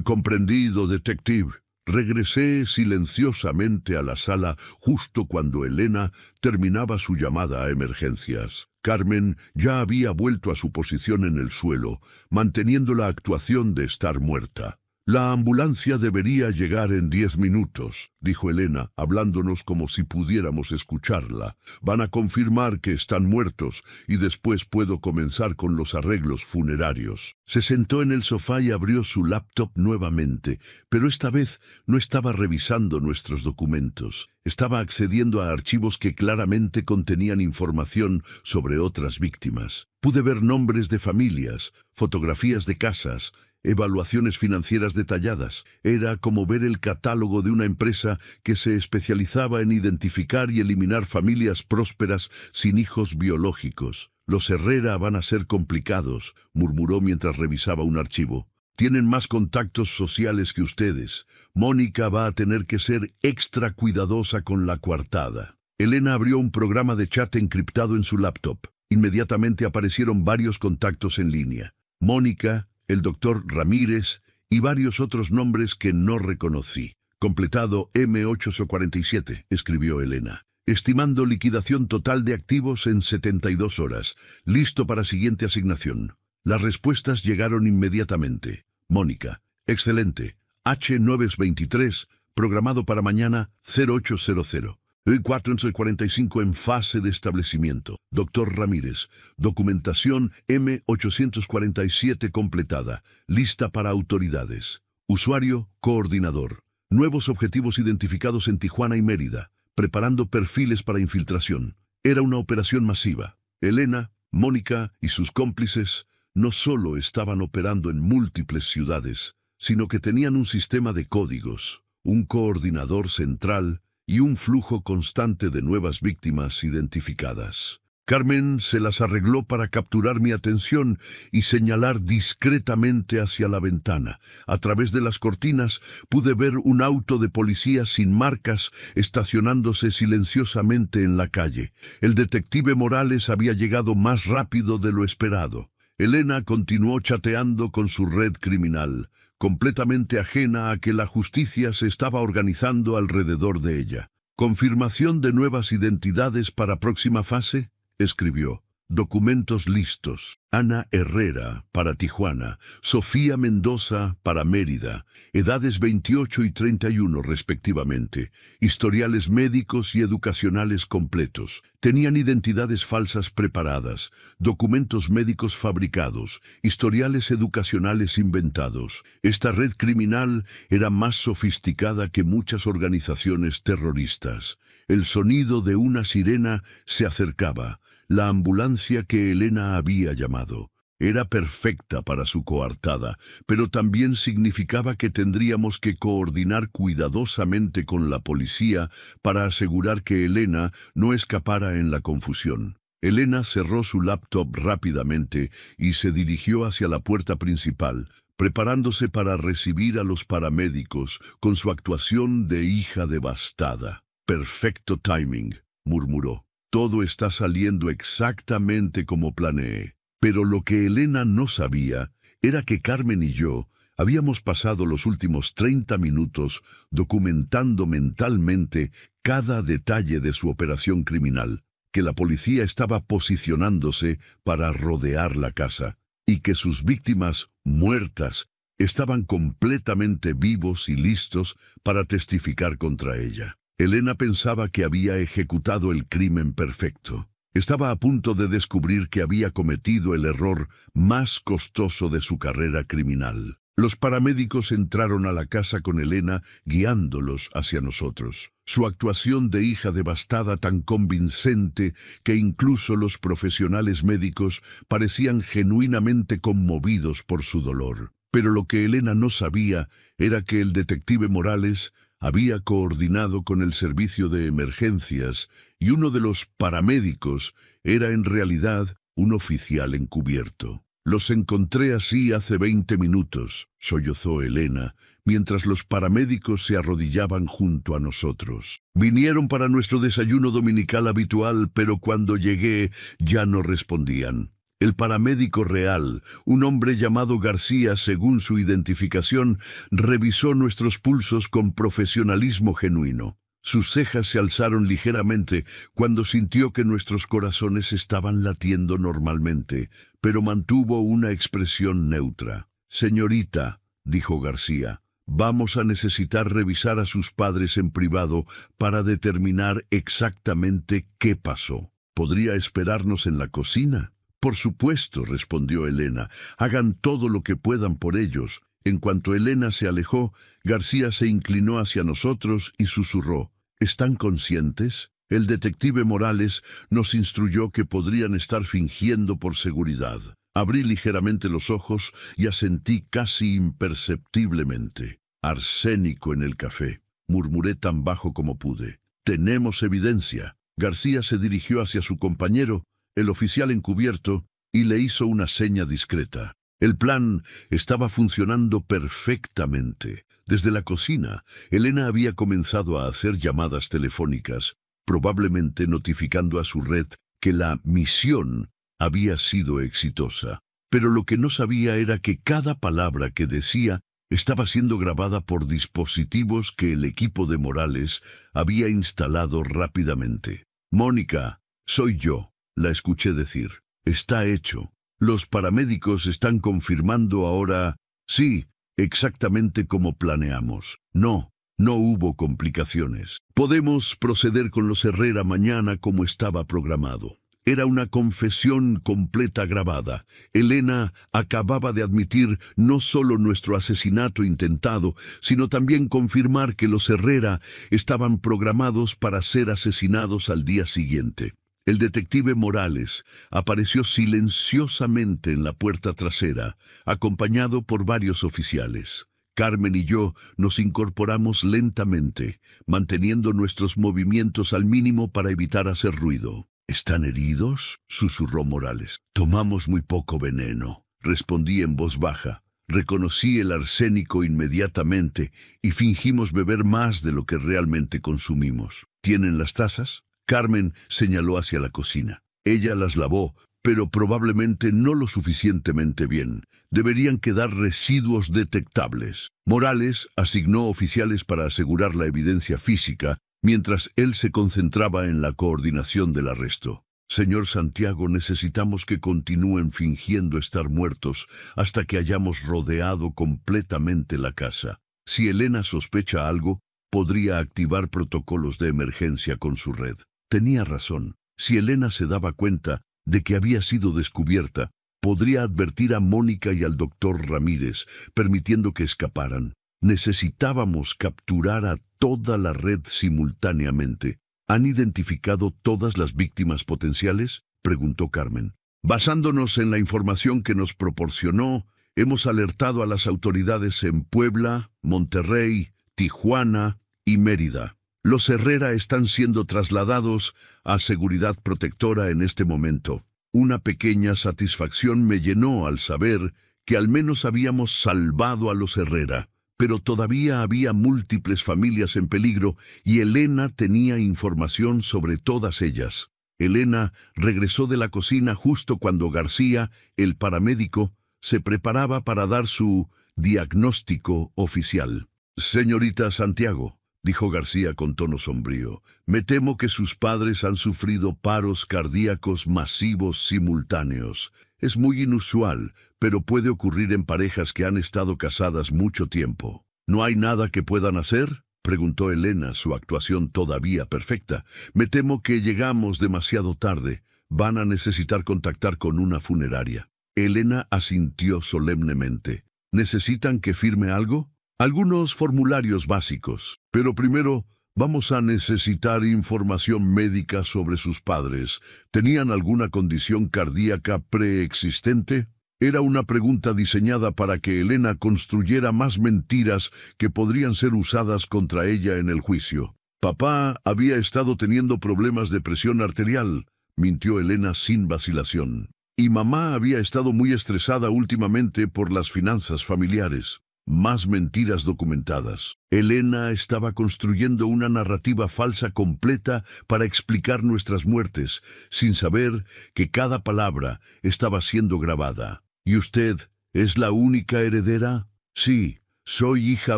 Comprendido, detective. Regresé silenciosamente a la sala justo cuando Elena terminaba su llamada a emergencias. Carmen ya había vuelto a su posición en el suelo, manteniendo la actuación de estar muerta. La ambulancia debería llegar en 10 minutos, dijo Elena, hablándonos como si pudiéramos escucharla. Van a confirmar que están muertos y después puedo comenzar con los arreglos funerarios. Se sentó en el sofá y abrió su laptop nuevamente, pero esta vez no estaba revisando nuestros documentos. Estaba accediendo a archivos que claramente contenían información sobre otras víctimas. Pude ver nombres de familias, fotografías de casas, evaluaciones financieras detalladas. Era como ver el catálogo de una empresa que se especializaba en identificar y eliminar familias prósperas sin hijos biológicos. Los Herrera van a ser complicados, murmuró mientras revisaba un archivo. Tienen más contactos sociales que ustedes. Mónica va a tener que ser extra cuidadosa con la coartada. Elena abrió un programa de chat encriptado en su laptop. Inmediatamente aparecieron varios contactos en línea. Mónica, el doctor Ramírez y varios otros nombres que no reconocí. Completado M847, escribió Elena. Estimando liquidación total de activos en 72 horas. Listo para siguiente asignación. Las respuestas llegaron inmediatamente. Mónica, excelente. H923, programado para mañana 0800. 445 en fase de establecimiento. Doctor Ramírez, documentación M847 completada, lista para autoridades. Usuario, coordinador. Nuevos objetivos identificados en Tijuana y Mérida, preparando perfiles para infiltración. Era una operación masiva. Elena, Mónica y sus cómplices no solo estaban operando en múltiples ciudades, sino que tenían un sistema de códigos, un coordinador central y un flujo constante de nuevas víctimas identificadas. Carmen se las arregló para capturar mi atención y señalar discretamente hacia la ventana. A través de las cortinas pude ver un auto de policía sin marcas estacionándose silenciosamente en la calle. El detective Morales había llegado más rápido de lo esperado. Elena continuó chateando con su red criminal, completamente ajena a que la justicia se estaba organizando alrededor de ella. «Confirmación de nuevas identidades para próxima fase», escribió. «Documentos listos. Ana Herrera, para Tijuana. Sofía Mendoza, para Mérida. Edades 28 y 31, respectivamente. Historiales médicos y educacionales completos. Tenían identidades falsas preparadas. Documentos médicos fabricados. Historiales educacionales inventados. Esta red criminal era más sofisticada que muchas organizaciones terroristas. El sonido de una sirena se acercaba. La ambulancia que Elena había llamado era perfecta para su coartada, pero también significaba que tendríamos que coordinar cuidadosamente con la policía para asegurar que Elena no escapara en la confusión. Elena cerró su laptop rápidamente y se dirigió hacia la puerta principal, preparándose para recibir a los paramédicos con su actuación de hija devastada. «Perfecto timing», murmuró. «Todo está saliendo exactamente como planeé». Pero lo que Elena no sabía era que Carmen y yo habíamos pasado los últimos 30 minutos documentando mentalmente cada detalle de su operación criminal, que la policía estaba posicionándose para rodear la casa, y que sus víctimas, muertas, estaban completamente vivos y listos para testificar contra ella. Elena pensaba que había ejecutado el crimen perfecto. Estaba a punto de descubrir que había cometido el error más costoso de su carrera criminal. Los paramédicos entraron a la casa con Elena guiándolos hacia nosotros. Su actuación de hija devastada tan convincente que incluso los profesionales médicos parecían genuinamente conmovidos por su dolor. Pero lo que Elena no sabía era que el detective Morales había coordinado con el servicio de emergencias y uno de los paramédicos era en realidad un oficial encubierto. «Los encontré así hace 20 minutos», sollozó Elena, mientras los paramédicos se arrodillaban junto a nosotros. «Vinieron para nuestro desayuno dominical habitual, pero cuando llegué ya no respondían». El paramédico real, un hombre llamado García según su identificación, revisó nuestros pulsos con profesionalismo genuino. Sus cejas se alzaron ligeramente cuando sintió que nuestros corazones estaban latiendo normalmente, pero mantuvo una expresión neutra. «Señorita», dijo García, «vamos a necesitar revisar a sus padres en privado para determinar exactamente qué pasó. ¿Podría esperarnos en la cocina?» «Por supuesto», respondió Elena. «Hagan todo lo que puedan por ellos». En cuanto Elena se alejó, García se inclinó hacia nosotros y susurró: «¿Están conscientes? El detective Morales nos instruyó que podrían estar fingiendo por seguridad». Abrí ligeramente los ojos y asentí casi imperceptiblemente. «Arsénico en el café», murmuré tan bajo como pude. «Tenemos evidencia». García se dirigió hacia su compañero, el oficial encubierto, y le hizo una seña discreta. El plan estaba funcionando perfectamente. Desde la cocina, Elena había comenzado a hacer llamadas telefónicas, probablemente notificando a su red que la misión había sido exitosa. Pero lo que no sabía era que cada palabra que decía estaba siendo grabada por dispositivos que el equipo de Morales había instalado rápidamente. «Mónica, soy yo», la escuché decir. «Está hecho. Los paramédicos están confirmando ahora». «Sí, exactamente como planeamos. No hubo complicaciones. Podemos proceder con los Herrera mañana como estaba programado». Era una confesión completa grabada. Elena acababa de admitir no solo nuestro asesinato intentado, sino también confirmar que los Herrera estaban programados para ser asesinados al día siguiente. El detective Morales apareció silenciosamente en la puerta trasera, acompañado por varios oficiales. Carmen y yo nos incorporamos lentamente, manteniendo nuestros movimientos al mínimo para evitar hacer ruido. «¿Están heridos?», susurró Morales. «Tomamos muy poco veneno», respondí en voz baja. Reconocí el arsénico inmediatamente y fingimos beber más de lo que realmente consumimos. «¿Tienen las tazas?». Carmen señaló hacia la cocina. Ella las lavó, pero probablemente no lo suficientemente bien. Deberían quedar residuos detectables. Morales asignó oficiales para asegurar la evidencia física, mientras él se concentraba en la coordinación del arresto. Señor Santiago, necesitamos que continúen fingiendo estar muertos hasta que hayamos rodeado completamente la casa. Si Elena sospecha algo, podría activar protocolos de emergencia con su red. Tenía razón. Si Elena se daba cuenta de que había sido descubierta, podría advertir a Mónica y al doctor Ramírez, permitiendo que escaparan. Necesitábamos capturar a toda la red simultáneamente. ¿Han identificado todas las víctimas potenciales?, preguntó Carmen. Basándonos en la información que nos proporcionó, hemos alertado a las autoridades en Puebla, Monterrey, Tijuana y Mérida. Los Herrera están siendo trasladados a seguridad protectora en este momento. Una pequeña satisfacción me llenó al saber que al menos habíamos salvado a los Herrera. Pero todavía había múltiples familias en peligro y Elena tenía información sobre todas ellas. Elena regresó de la cocina justo cuando García, el paramédico, se preparaba para dar su diagnóstico oficial. «Señorita Santiago», dijo García con tono sombrío, «me temo que sus padres han sufrido paros cardíacos masivos simultáneos. Es muy inusual, pero puede ocurrir en parejas que han estado casadas mucho tiempo». «¿No hay nada que puedan hacer?», preguntó Elena, su actuación todavía perfecta. «Me temo que llegamos demasiado tarde. Van a necesitar contactar con una funeraria». Elena asintió solemnemente. «¿Necesitan que firme algo?» «Algunos formularios básicos, pero primero vamos a necesitar información médica sobre sus padres. ¿Tenían alguna condición cardíaca preexistente?». Era una pregunta diseñada para que Elena construyera más mentiras que podrían ser usadas contra ella en el juicio. «Papá había estado teniendo problemas de presión arterial», mintió Elena sin vacilación. «Y mamá había estado muy estresada últimamente por las finanzas familiares». Más mentiras documentadas. Elena estaba construyendo una narrativa falsa completa para explicar nuestras muertes, sin saber que cada palabra estaba siendo grabada. «¿Y usted es la única heredera?». «Sí, soy hija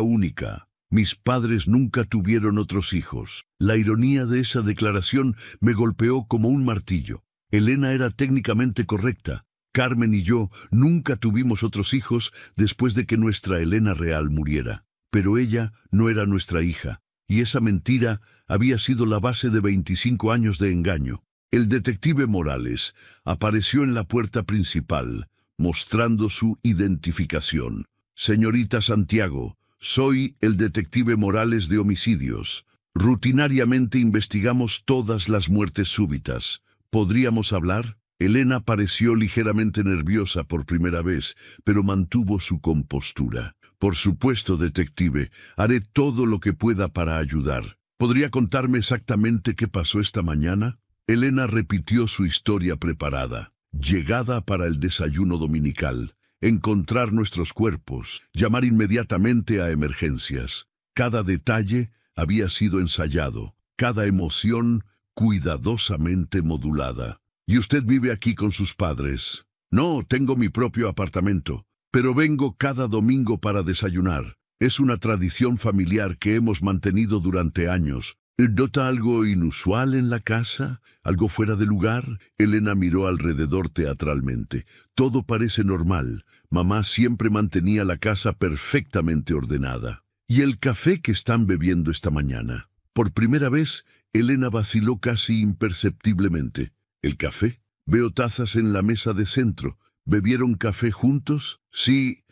única. Mis padres nunca tuvieron otros hijos». La ironía de esa declaración me golpeó como un martillo. Elena era técnicamente correcta. Carmen y yo nunca tuvimos otros hijos después de que nuestra Elena real muriera. Pero ella no era nuestra hija, y esa mentira había sido la base de 25 años de engaño. El detective Morales apareció en la puerta principal, mostrando su identificación. «Señorita Santiago, soy el detective Morales de homicidios. Rutinariamente investigamos todas las muertes súbitas. ¿Podríamos hablar?». Elena pareció ligeramente nerviosa por primera vez, pero mantuvo su compostura. «Por supuesto, detective, haré todo lo que pueda para ayudar. ¿Podría contarme exactamente qué pasó esta mañana?». Elena repitió su historia preparada. Llegada para el desayuno dominical, encontrar nuestros cuerpos, llamar inmediatamente a emergencias. Cada detalle había sido ensayado, cada emoción cuidadosamente modulada. «¿Y usted vive aquí con sus padres?». «No, tengo mi propio apartamento, pero vengo cada domingo para desayunar. Es una tradición familiar que hemos mantenido durante años». «¿Nota algo inusual en la casa? ¿Algo fuera de lugar?». Elena miró alrededor teatralmente. «Todo parece normal. Mamá siempre mantenía la casa perfectamente ordenada». «¿Y el café que están bebiendo esta mañana?». Por primera vez, Elena vaciló casi imperceptiblemente. «¿El café? Veo tazas en la mesa de centro. ¿Bebieron café juntos?». Sí,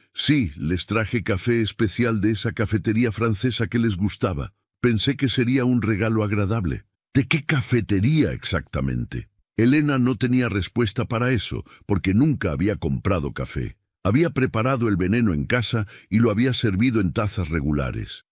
les traje café especial de esa cafetería francesa que les gustaba. Pensé que sería un regalo agradable». «¿De qué cafetería exactamente?». Elena no tenía respuesta para eso, porque nunca había comprado café. Había preparado el veneno en casa y lo había servido en tazas regulares.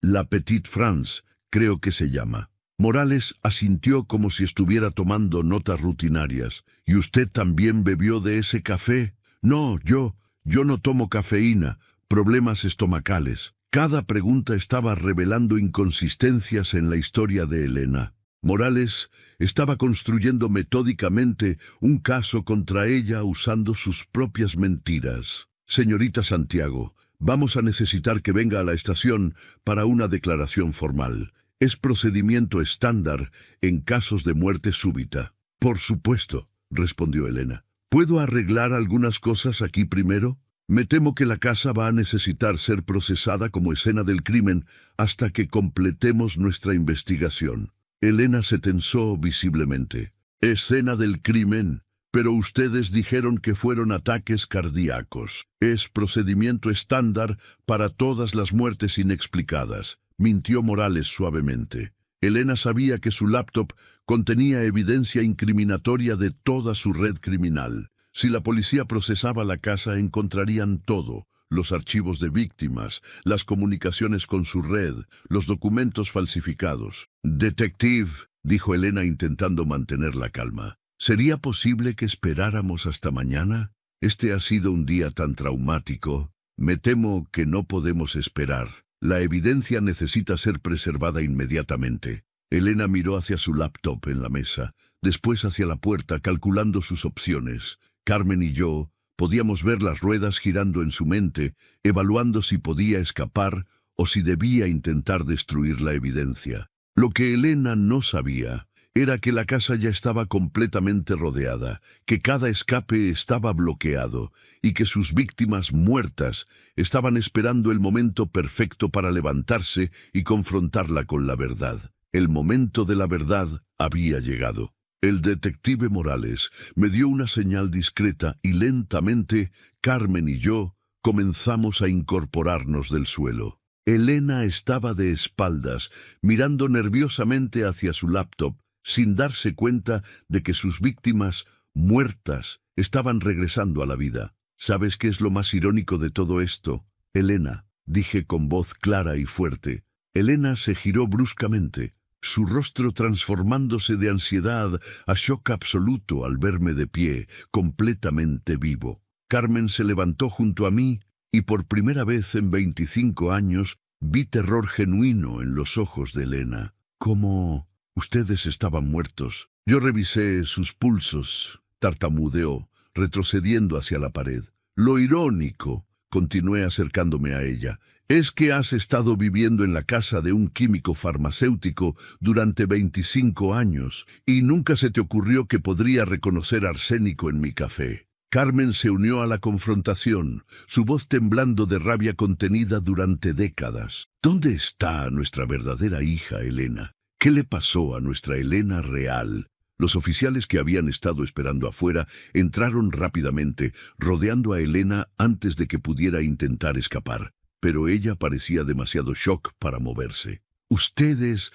La Petite France, creo que se llama». Morales asintió como si estuviera tomando notas rutinarias. «¿Y usted también bebió de ese café?». «No, yo no tomo cafeína. Problemas estomacales». Cada pregunta estaba revelando inconsistencias en la historia de Elena. Morales estaba construyendo metódicamente un caso contra ella usando sus propias mentiras. «Señorita Santiago, vamos a necesitar que venga a la estación para una declaración formal». Es procedimiento estándar en casos de muerte súbita. Por supuesto, respondió Elena. ¿Puedo arreglar algunas cosas aquí primero? Me temo que la casa va a necesitar ser procesada como escena del crimen hasta que completemos nuestra investigación. Elena se tensó visiblemente. Escena del crimen. Pero ustedes dijeron que fueron ataques cardíacos. Es procedimiento estándar para todas las muertes inexplicadas, mintió Morales suavemente. Elena sabía que su laptop contenía evidencia incriminatoria de toda su red criminal. Si la policía procesaba la casa, encontrarían todo: los archivos de víctimas, las comunicaciones con su red, los documentos falsificados. «Detective», dijo Elena intentando mantener la calma, ¿sería posible que esperáramos hasta mañana? Este ha sido un día tan traumático. Me temo que no podemos esperar. La evidencia necesita ser preservada inmediatamente. Elena miró hacia su laptop en la mesa, después hacia la puerta, calculando sus opciones. Carmen y yo podíamos ver las ruedas girando en su mente, evaluando si podía escapar o si debía intentar destruir la evidencia. Lo que Elena no sabía era que la casa ya estaba completamente rodeada, que cada escape estaba bloqueado y que sus víctimas muertas estaban esperando el momento perfecto para levantarse y confrontarla con la verdad. El momento de la verdad había llegado. El detective Morales me dio una señal discreta y lentamente Carmen y yo comenzamos a incorporarnos del suelo. Elena estaba de espaldas, mirando nerviosamente hacia su laptop, sin darse cuenta de que sus víctimas, muertas, estaban regresando a la vida. ¿Sabes qué es lo más irónico de todo esto, Elena?, dije con voz clara y fuerte. Elena se giró bruscamente, su rostro transformándose de ansiedad a shock absoluto al verme de pie, completamente vivo. Carmen se levantó junto a mí y por primera vez en 25 años vi terror genuino en los ojos de Elena. ¿Cómo? Ustedes estaban muertos. Yo revisé sus pulsos, tartamudeó, retrocediendo hacia la pared. Lo irónico, continué acercándome a ella, es que has estado viviendo en la casa de un químico farmacéutico durante 25 años y nunca se te ocurrió que podría reconocer arsénico en mi café. Carmen se unió a la confrontación, su voz temblando de rabia contenida durante décadas. ¿Dónde está nuestra verdadera hija, Elena? ¿Qué le pasó a nuestra Elena real? Los oficiales que habían estado esperando afuera entraron rápidamente, rodeando a Elena antes de que pudiera intentar escapar. Pero ella parecía demasiado shock para moverse. Ustedes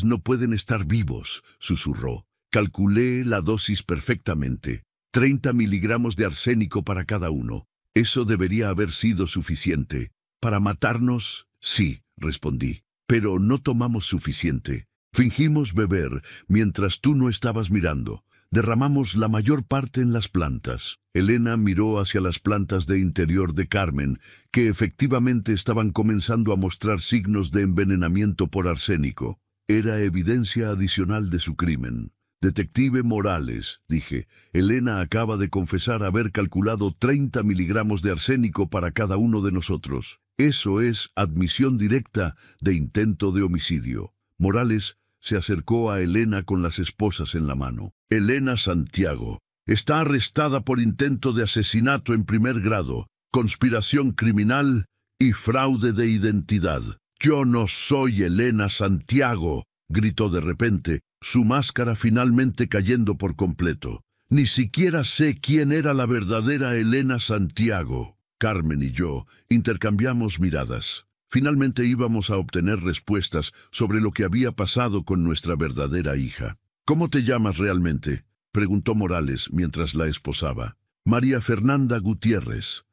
no pueden estar vivos», susurró. Calculé la dosis perfectamente. 30 miligramos de arsénico para cada uno. Eso debería haber sido suficiente. ¿Para matarnos? Sí, respondí. Pero no tomamos suficiente. Fingimos beber mientras tú no estabas mirando. Derramamos la mayor parte en las plantas. Elena miró hacia las plantas de interior de Carmen, que efectivamente estaban comenzando a mostrar signos de envenenamiento por arsénico. Era evidencia adicional de su crimen. «Detective Morales», dije, «Elena acaba de confesar haber calculado 30 miligramos de arsénico para cada uno de nosotros. Eso es admisión directa de intento de homicidio». Morales se acercó a Elena con las esposas en la mano. «Elena Santiago está arrestada por intento de asesinato en primer grado, conspiración criminal y fraude de identidad». «Yo no soy Elena Santiago», gritó de repente, su máscara finalmente cayendo por completo. «Ni siquiera sé quién era la verdadera Elena Santiago». Carmen y yo intercambiamos miradas. Finalmente íbamos a obtener respuestas sobre lo que había pasado con nuestra verdadera hija. «¿Cómo te llamas realmente?», preguntó Morales mientras la esposaba. «María Fernanda Gutiérrez.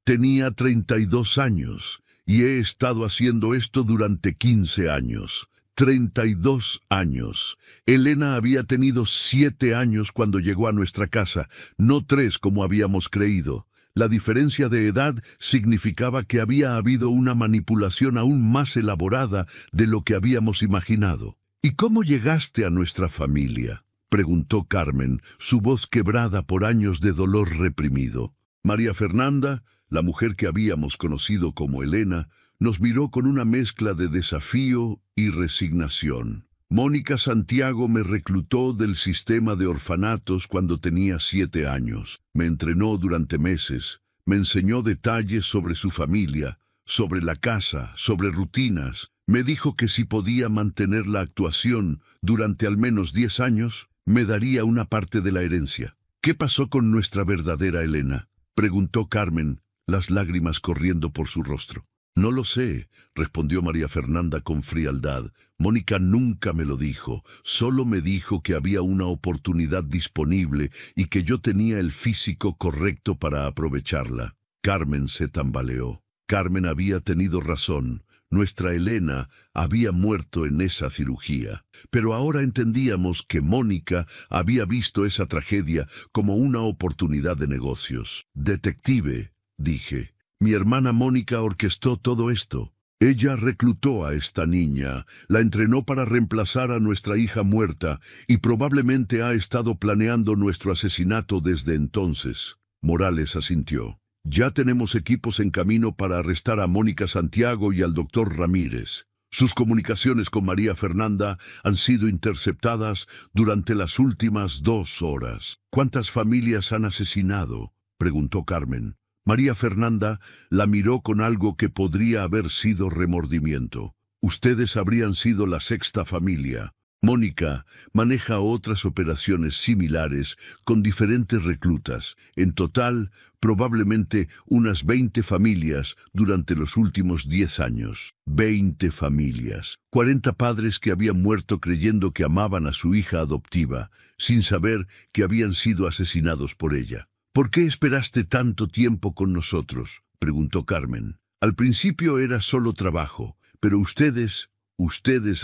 Tenía 32 años y he estado haciendo esto durante 15 años. 32 años. Elena había tenido 7 años cuando llegó a nuestra casa, no 3 como habíamos creído. La diferencia de edad significaba que había habido una manipulación aún más elaborada de lo que habíamos imaginado». «¿Y cómo llegaste a nuestra familia?», preguntó Carmen, su voz quebrada por años de dolor reprimido. María Fernanda, la mujer que habíamos conocido como Elena, Nos miró con una mezcla de desafío y resignación. Mónica Santiago me reclutó del sistema de orfanatos cuando tenía 7 años. Me entrenó durante meses. Me enseñó detalles sobre su familia, sobre la casa, sobre rutinas. Me dijo que si podía mantener la actuación durante al menos 10 años, me daría una parte de la herencia. ¿Qué pasó con nuestra verdadera Elena?, preguntó Carmen, las lágrimas corriendo por su rostro. No lo sé, respondió María Fernanda con frialdad. Mónica nunca me lo dijo, solo me dijo que había una oportunidad disponible y que yo tenía el físico correcto para aprovecharla. Carmen se tambaleó. Carmen había tenido razón. Nuestra Elena había muerto en esa cirugía. Pero ahora entendíamos que Mónica había visto esa tragedia como una oportunidad de negocios. Detective, dije. Mi hermana Mónica orquestó todo esto. Ella reclutó a esta niña, la entrenó para reemplazar a nuestra hija muerta y probablemente ha estado planeando nuestro asesinato desde entonces. Morales asintió. Ya tenemos equipos en camino para arrestar a Mónica Santiago y al doctor Ramírez. Sus comunicaciones con María Fernanda han sido interceptadas durante las últimas 2 horas. ¿Cuántas familias han asesinado?, preguntó Carmen. María Fernanda la miró con algo que podría haber sido remordimiento. Ustedes habrían sido la 6ª familia. Mónica maneja otras operaciones similares con diferentes reclutas. En total, probablemente unas 20 familias durante los últimos 10 años. 20 familias. 40 padres que habían muerto creyendo que amaban a su hija adoptiva, sin saber que habían sido asesinados por ella. ¿Por qué esperaste tanto tiempo con nosotros?, preguntó Carmen. Al principio era solo trabajo, pero ustedes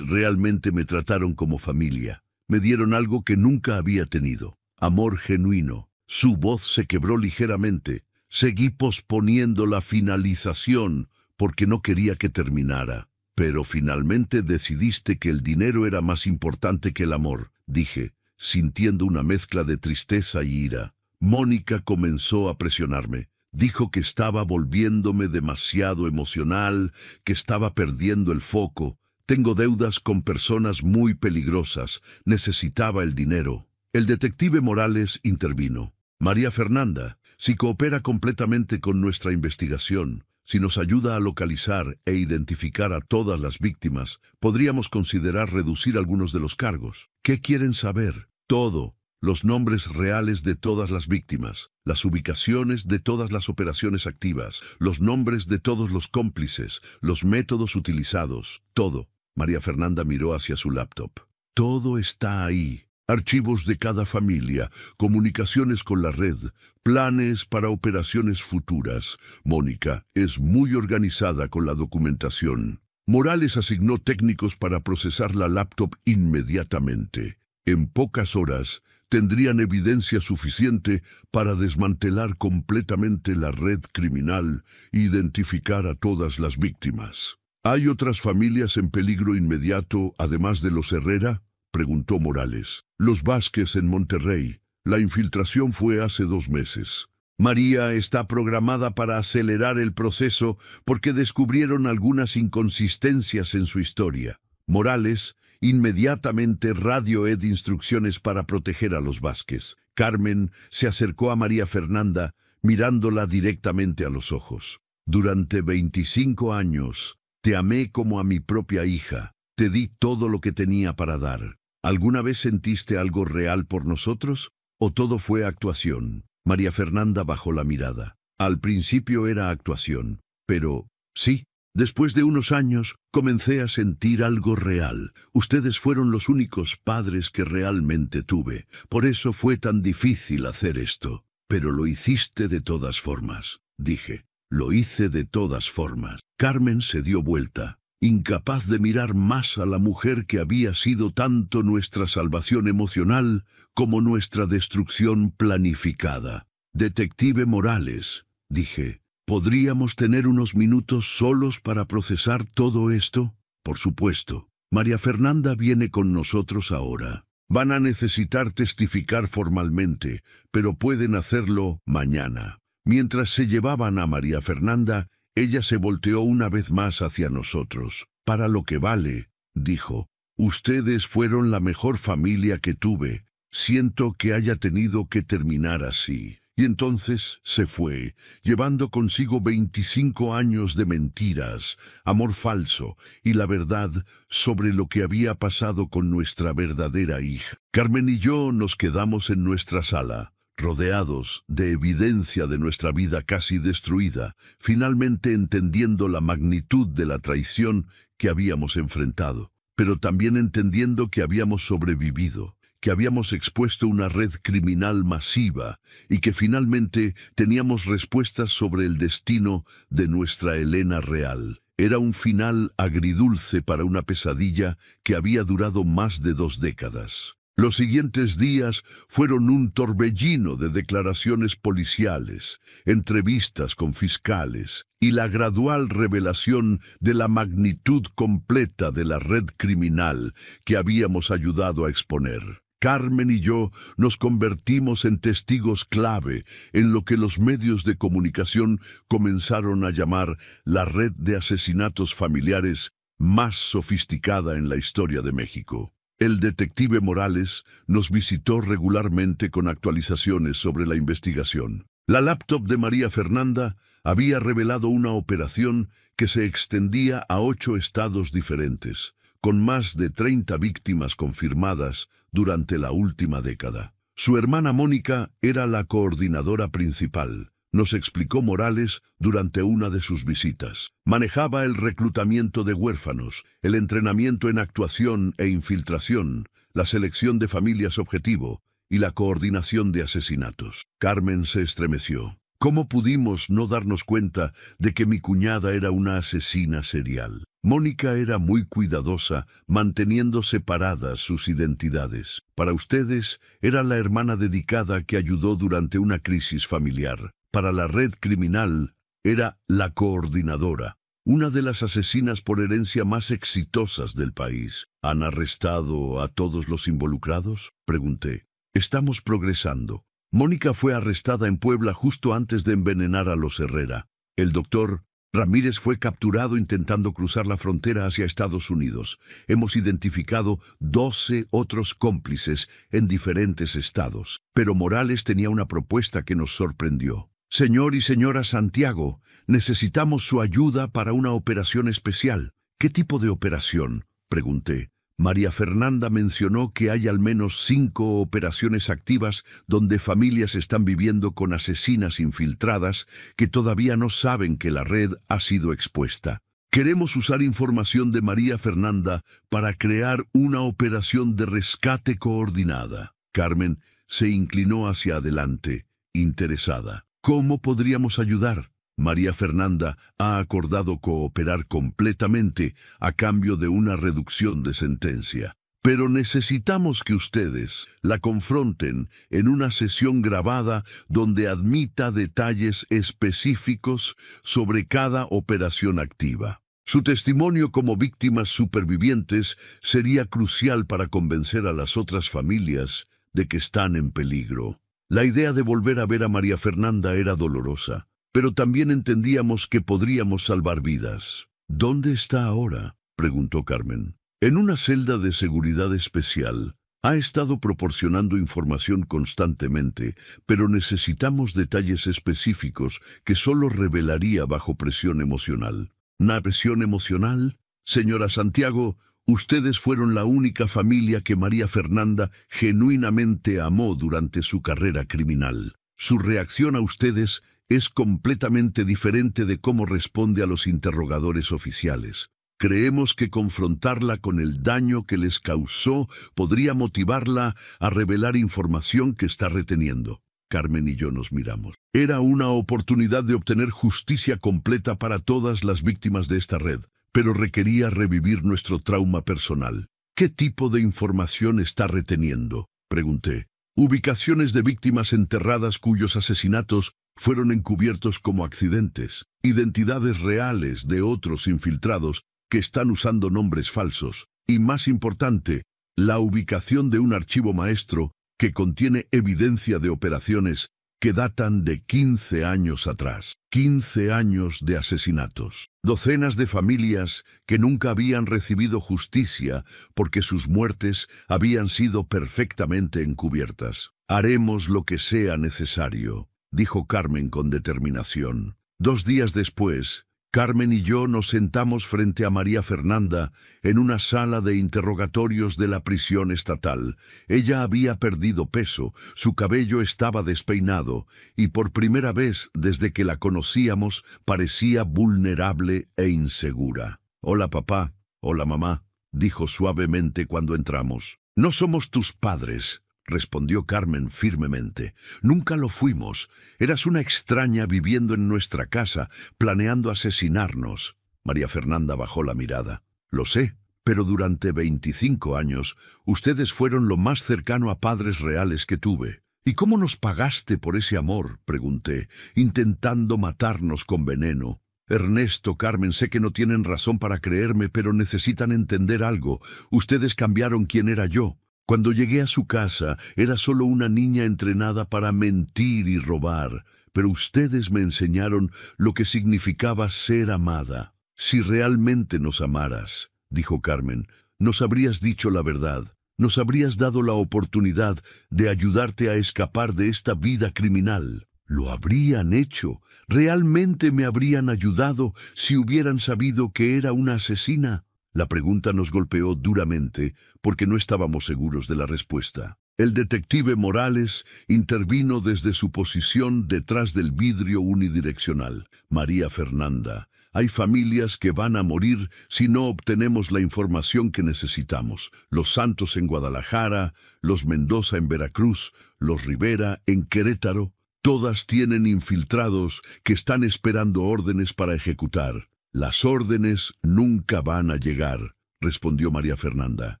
realmente me trataron como familia. Me dieron algo que nunca había tenido. Amor genuino. Su voz se quebró ligeramente. Seguí posponiendo la finalización porque no quería que terminara. Pero finalmente decidiste que el dinero era más importante que el amor, dije, sintiendo una mezcla de tristeza y ira. Mónica comenzó a presionarme. Dijo que estaba volviéndome demasiado emocional, que estaba perdiendo el foco. Tengo deudas con personas muy peligrosas. Necesitaba el dinero. El detective Morales intervino. María Fernanda, si coopera completamente con nuestra investigación, si nos ayuda a localizar e identificar a todas las víctimas, podríamos considerar reducir algunos de los cargos. ¿Qué quieren saber? Todo. Los nombres reales de todas las víctimas, las ubicaciones de todas las operaciones activas, los nombres de todos los cómplices, los métodos utilizados, todo. María Fernanda miró hacia su laptop. Todo está ahí. Archivos de cada familia, comunicaciones con la red, planes para operaciones futuras. Mónica es muy organizada con la documentación. Morales asignó técnicos para procesar la laptop inmediatamente. En pocas horas, tendrían evidencia suficiente para desmantelar completamente la red criminal e identificar a todas las víctimas. ¿Hay otras familias en peligro inmediato, además de los Herrera?, preguntó Morales. Los Vázquez en Monterrey. La infiltración fue hace 2 meses. María está programada para acelerar el proceso porque descubrieron algunas inconsistencias en su historia. Morales inmediatamente radió instrucciones para proteger a los Vázquez. Carmen se acercó a María Fernanda, mirándola directamente a los ojos. Durante 25 años, te amé como a mi propia hija. Te di todo lo que tenía para dar. ¿Alguna vez sentiste algo real por nosotros? ¿O todo fue actuación? María Fernanda bajó la mirada. Al principio era actuación, pero sí. Después de unos años, comencé a sentir algo real. Ustedes fueron los únicos padres que realmente tuve. Por eso fue tan difícil hacer esto. Pero lo hiciste de todas formas, dije. Lo hice de todas formas. Carmen se dio vuelta, incapaz de mirar más a la mujer que había sido tanto nuestra salvación emocional como nuestra destrucción planificada. Detective Morales, dije. ¿Podríamos tener unos minutos solos para procesar todo esto? Por supuesto. María Fernanda viene con nosotros ahora. Van a necesitar testificar formalmente, pero pueden hacerlo mañana. Mientras se llevaban a María Fernanda, Ella se volteó una vez más hacia nosotros. Para lo que vale, dijo, ustedes fueron la mejor familia que tuve. Siento que haya tenido que terminar así. Y entonces se fue, llevando consigo 25 años de mentiras, amor falso y la verdad sobre lo que había pasado con nuestra verdadera hija. Carmen y yo nos quedamos en nuestra sala, rodeados de evidencia de nuestra vida casi destruida, finalmente entendiendo la magnitud de la traición que habíamos enfrentado, pero también entendiendo que habíamos sobrevivido, que habíamos expuesto una red criminal masiva y que finalmente teníamos respuestas sobre el destino de nuestra Elena real. Era un final agridulce para una pesadilla que había durado más de 2 décadas. Los siguientes días fueron un torbellino de declaraciones policiales, entrevistas con fiscales y la gradual revelación de la magnitud completa de la red criminal que habíamos ayudado a exponer. Carmen y yo nos convertimos en testigos clave en lo que los medios de comunicación comenzaron a llamar la red de asesinatos familiares más sofisticada en la historia de México. El detective Morales nos visitó regularmente con actualizaciones sobre la investigación. La laptop de María Fernanda había revelado una operación que se extendía a 8 estados diferentes, con más de 30 víctimas confirmadas durante la última década. Su hermana Mónica era la coordinadora principal, nos explicó Morales durante una de sus visitas. Manejaba el reclutamiento de huérfanos, el entrenamiento en actuación e infiltración, la selección de familias objetivo y la coordinación de asesinatos. Carmen se estremeció. ¿Cómo pudimos no darnos cuenta de que mi cuñada era una asesina serial? Mónica era muy cuidadosa, manteniendo separadas sus identidades. Para ustedes, era la hermana dedicada que ayudó durante una crisis familiar. Para la red criminal, era la coordinadora, una de las asesinas por herencia más exitosas del país. ¿Han arrestado a todos los involucrados?, pregunté. Estamos progresando. Mónica fue arrestada en Puebla justo antes de envenenar a los Herrera. El doctor Ramírez fue capturado intentando cruzar la frontera hacia Estados Unidos. Hemos identificado 12 otros cómplices en diferentes estados. Pero Morales tenía una propuesta que nos sorprendió. Señor y señora Santiago, necesitamos su ayuda para una operación especial. ¿Qué tipo de operación?, pregunté. María Fernanda mencionó que hay al menos 5 operaciones activas donde familias están viviendo con asesinas infiltradas que todavía no saben que la red ha sido expuesta. Queremos usar información de María Fernanda para crear una operación de rescate coordinada. Carmen se inclinó hacia adelante, interesada. ¿Cómo podríamos ayudar? María Fernanda ha acordado cooperar completamente a cambio de una reducción de sentencia. Pero necesitamos que ustedes la confronten en una sesión grabada donde admita detalles específicos sobre cada operación activa. Su testimonio como víctimas supervivientes sería crucial para convencer a las otras familias de que están en peligro. La idea de volver a ver a María Fernanda era dolorosa, pero también entendíamos que podríamos salvar vidas. ¿Dónde está ahora?, preguntó Carmen. En una celda de seguridad especial. Ha estado proporcionando información constantemente, pero necesitamos detalles específicos que solo revelaría bajo presión emocional. ¿Una presión emocional? Señora Santiago, ustedes fueron la única familia que María Fernanda genuinamente amó durante su carrera criminal. Su reacción a ustedes es completamente diferente de cómo responde a los interrogadores oficiales. Creemos que confrontarla con el daño que les causó podría motivarla a revelar información que está reteniendo. Carmen y yo nos miramos. Era una oportunidad de obtener justicia completa para todas las víctimas de esta red, pero requería revivir nuestro trauma personal. ¿Qué tipo de información está reteniendo?, pregunté. Ubicaciones de víctimas enterradas cuyos asesinatos fueron encubiertos como accidentes, identidades reales de otros infiltrados que están usando nombres falsos, y más importante, la ubicación de un archivo maestro que contiene evidencia de operaciones que datan de 15 años atrás. 15 años de asesinatos. Docenas de familias que nunca habían recibido justicia porque sus muertes habían sido perfectamente encubiertas. Haremos lo que sea necesario, dijo Carmen con determinación. 2 días después, Carmen y yo nos sentamos frente a María Fernanda en una sala de interrogatorios de la prisión estatal. Ella había perdido peso, su cabello estaba despeinado y por primera vez desde que la conocíamos parecía vulnerable e insegura. «Hola, papá. Hola, mamá», dijo suavemente cuando entramos. «No somos tus padres», respondió Carmen firmemente. «Nunca lo fuimos. Eras una extraña viviendo en nuestra casa, planeando asesinarnos». María Fernanda bajó la mirada. «Lo sé, pero durante 25 años ustedes fueron lo más cercano a padres reales que tuve». «¿Y cómo nos pagaste por ese amor?», pregunté, intentando matarnos con veneno. «Ernesto, Carmen, sé que no tienen razón para creerme, pero necesitan entender algo. Ustedes cambiaron quién era yo. Cuando llegué a su casa, era solo una niña entrenada para mentir y robar, pero ustedes me enseñaron lo que significaba ser amada. Si realmente nos amaras», dijo Carmen, «nos habrías dicho la verdad, nos habrías dado la oportunidad de ayudarte a escapar de esta vida criminal. Lo habrían hecho, realmente me habrían ayudado si hubieran sabido que era una asesina». La pregunta nos golpeó duramente porque no estábamos seguros de la respuesta. El detective Morales intervino desde su posición detrás del vidrio unidireccional. «María Fernanda, hay familias que van a morir si no obtenemos la información que necesitamos. Los Santos en Guadalajara, los Mendoza en Veracruz, los Rivera en Querétaro, todas tienen infiltrados que están esperando órdenes para ejecutar». «Las órdenes nunca van a llegar», respondió María Fernanda.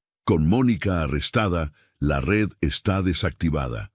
«Con Mónica arrestada, la red está desactivada».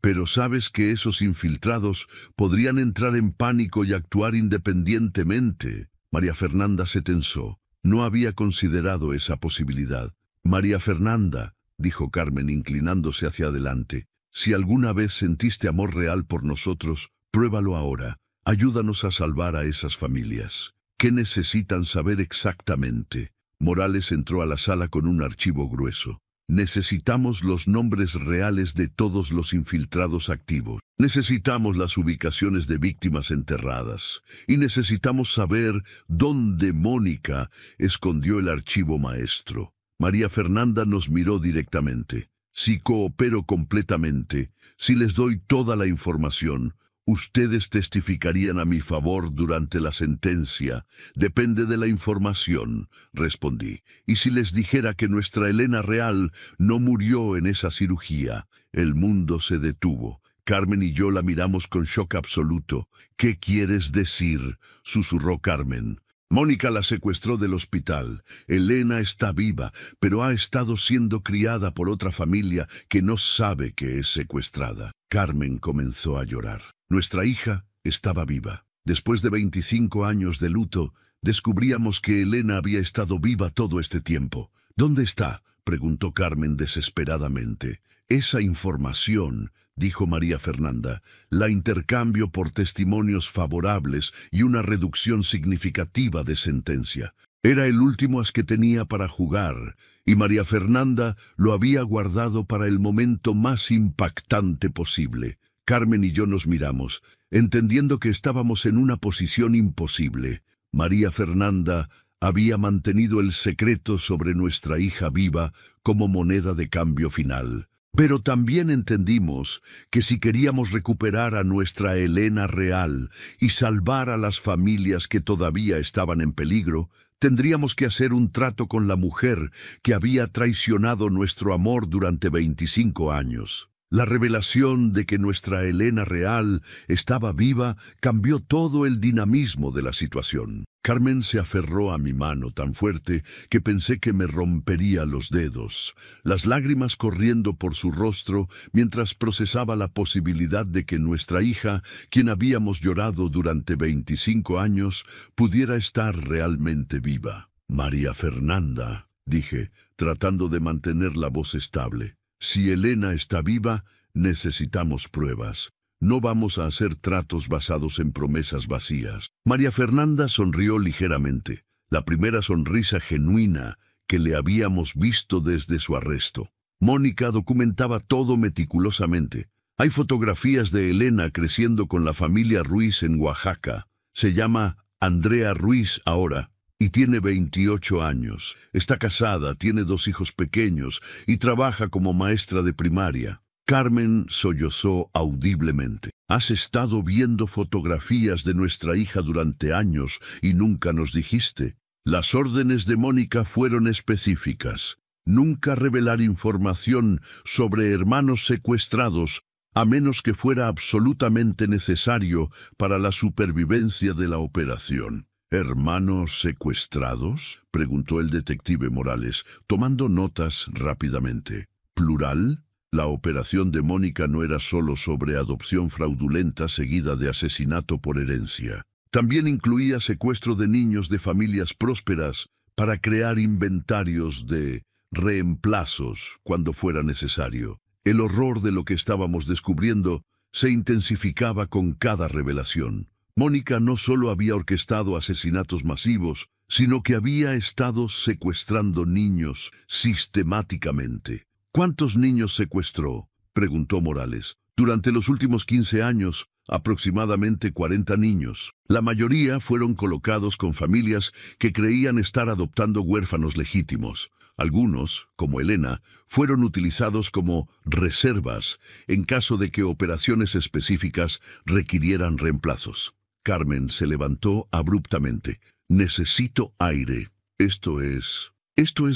Pero sabes que esos infiltrados podrían entrar en pánico y actuar independientemente». María Fernanda se tensó. No había considerado esa posibilidad. «María Fernanda», dijo Carmen inclinándose hacia adelante, «si alguna vez sentiste amor real por nosotros, pruébalo ahora. Ayúdanos a salvar a esas familias. ¿Qué necesitan saber exactamente?». Morales entró a la sala con un archivo grueso. «Necesitamos los nombres reales de todos los infiltrados activos. Necesitamos las ubicaciones de víctimas enterradas. Y necesitamos saber dónde Mónica escondió el archivo maestro». María Fernanda nos miró directamente. «Si coopero completamente, si les doy toda la información, ustedes testificarían a mi favor durante la sentencia». «Depende de la información», respondí. «Y si les dijera que nuestra Elena real no murió en esa cirugía». El mundo se detuvo. Carmen y yo la miramos con shock absoluto. «¿Qué quieres decir?», susurró Carmen. «Mónica la secuestró del hospital. Elena está viva, pero ha estado siendo criada por otra familia que no sabe que es secuestrada». Carmen comenzó a llorar. Nuestra hija estaba viva. Después de 25 años de luto, descubríamos que Elena había estado viva todo este tiempo. «¿Dónde está?», preguntó Carmen desesperadamente. «Esa información», dijo María Fernanda, «la intercambio por testimonios favorables y una reducción significativa de sentencia. Era el último as que tenía para jugar, y María Fernanda lo había guardado para el momento más impactante posible». Carmen y yo nos miramos, entendiendo que estábamos en una posición imposible. María Fernanda había mantenido el secreto sobre nuestra hija viva como moneda de cambio final. Pero también entendimos que si queríamos recuperar a nuestra Elena real y salvar a las familias que todavía estaban en peligro, tendríamos que hacer un trato con la mujer que había traicionado nuestro amor durante 25 años. La revelación de que nuestra Elena real estaba viva cambió todo el dinamismo de la situación. Carmen se aferró a mi mano tan fuerte que pensé que me rompería los dedos, las lágrimas corriendo por su rostro mientras procesaba la posibilidad de que nuestra hija, quien habíamos llorado durante 25 años, pudiera estar realmente viva. «María Fernanda», dije, tratando de mantener la voz estable. «Si Elena está viva, necesitamos pruebas. No vamos a hacer tratos basados en promesas vacías. María Fernanda sonrió ligeramente, la primera sonrisa genuina que le habíamos visto desde su arresto. Mónica documentaba todo meticulosamente. Hay fotografías de Elena creciendo con la familia Ruiz en Oaxaca. Se llama Andrea Ruiz ahora y tiene 28 años. Está casada, tiene 2 hijos pequeños y trabaja como maestra de primaria. Carmen sollozó audiblemente. Has estado viendo fotografías de nuestra hija durante años y nunca nos dijiste. Las órdenes de Mónica fueron específicas. Nunca revelar información sobre hermanos secuestrados a menos que fuera absolutamente necesario para la supervivencia de la operación. ¿Hermanos secuestrados?, preguntó el detective Morales, tomando notas rápidamente. ¿Plural? La operación de Mónica no era solo sobre adopción fraudulenta seguida de asesinato por herencia. También incluía secuestro de niños de familias prósperas para crear inventarios de reemplazos cuando fuera necesario. El horror de lo que estábamos descubriendo se intensificaba con cada revelación. Mónica no solo había orquestado asesinatos masivos, sino que había estado secuestrando niños sistemáticamente. ¿Cuántos niños secuestró?, preguntó Morales. Durante los últimos 15 años, aproximadamente 40 niños. La mayoría fueron colocados con familias que creían estar adoptando huérfanos legítimos. Algunos, como Elena, fueron utilizados como reservas en caso de que operaciones específicas requirieran reemplazos. Carmen se levantó abruptamente. Necesito aire. Esto es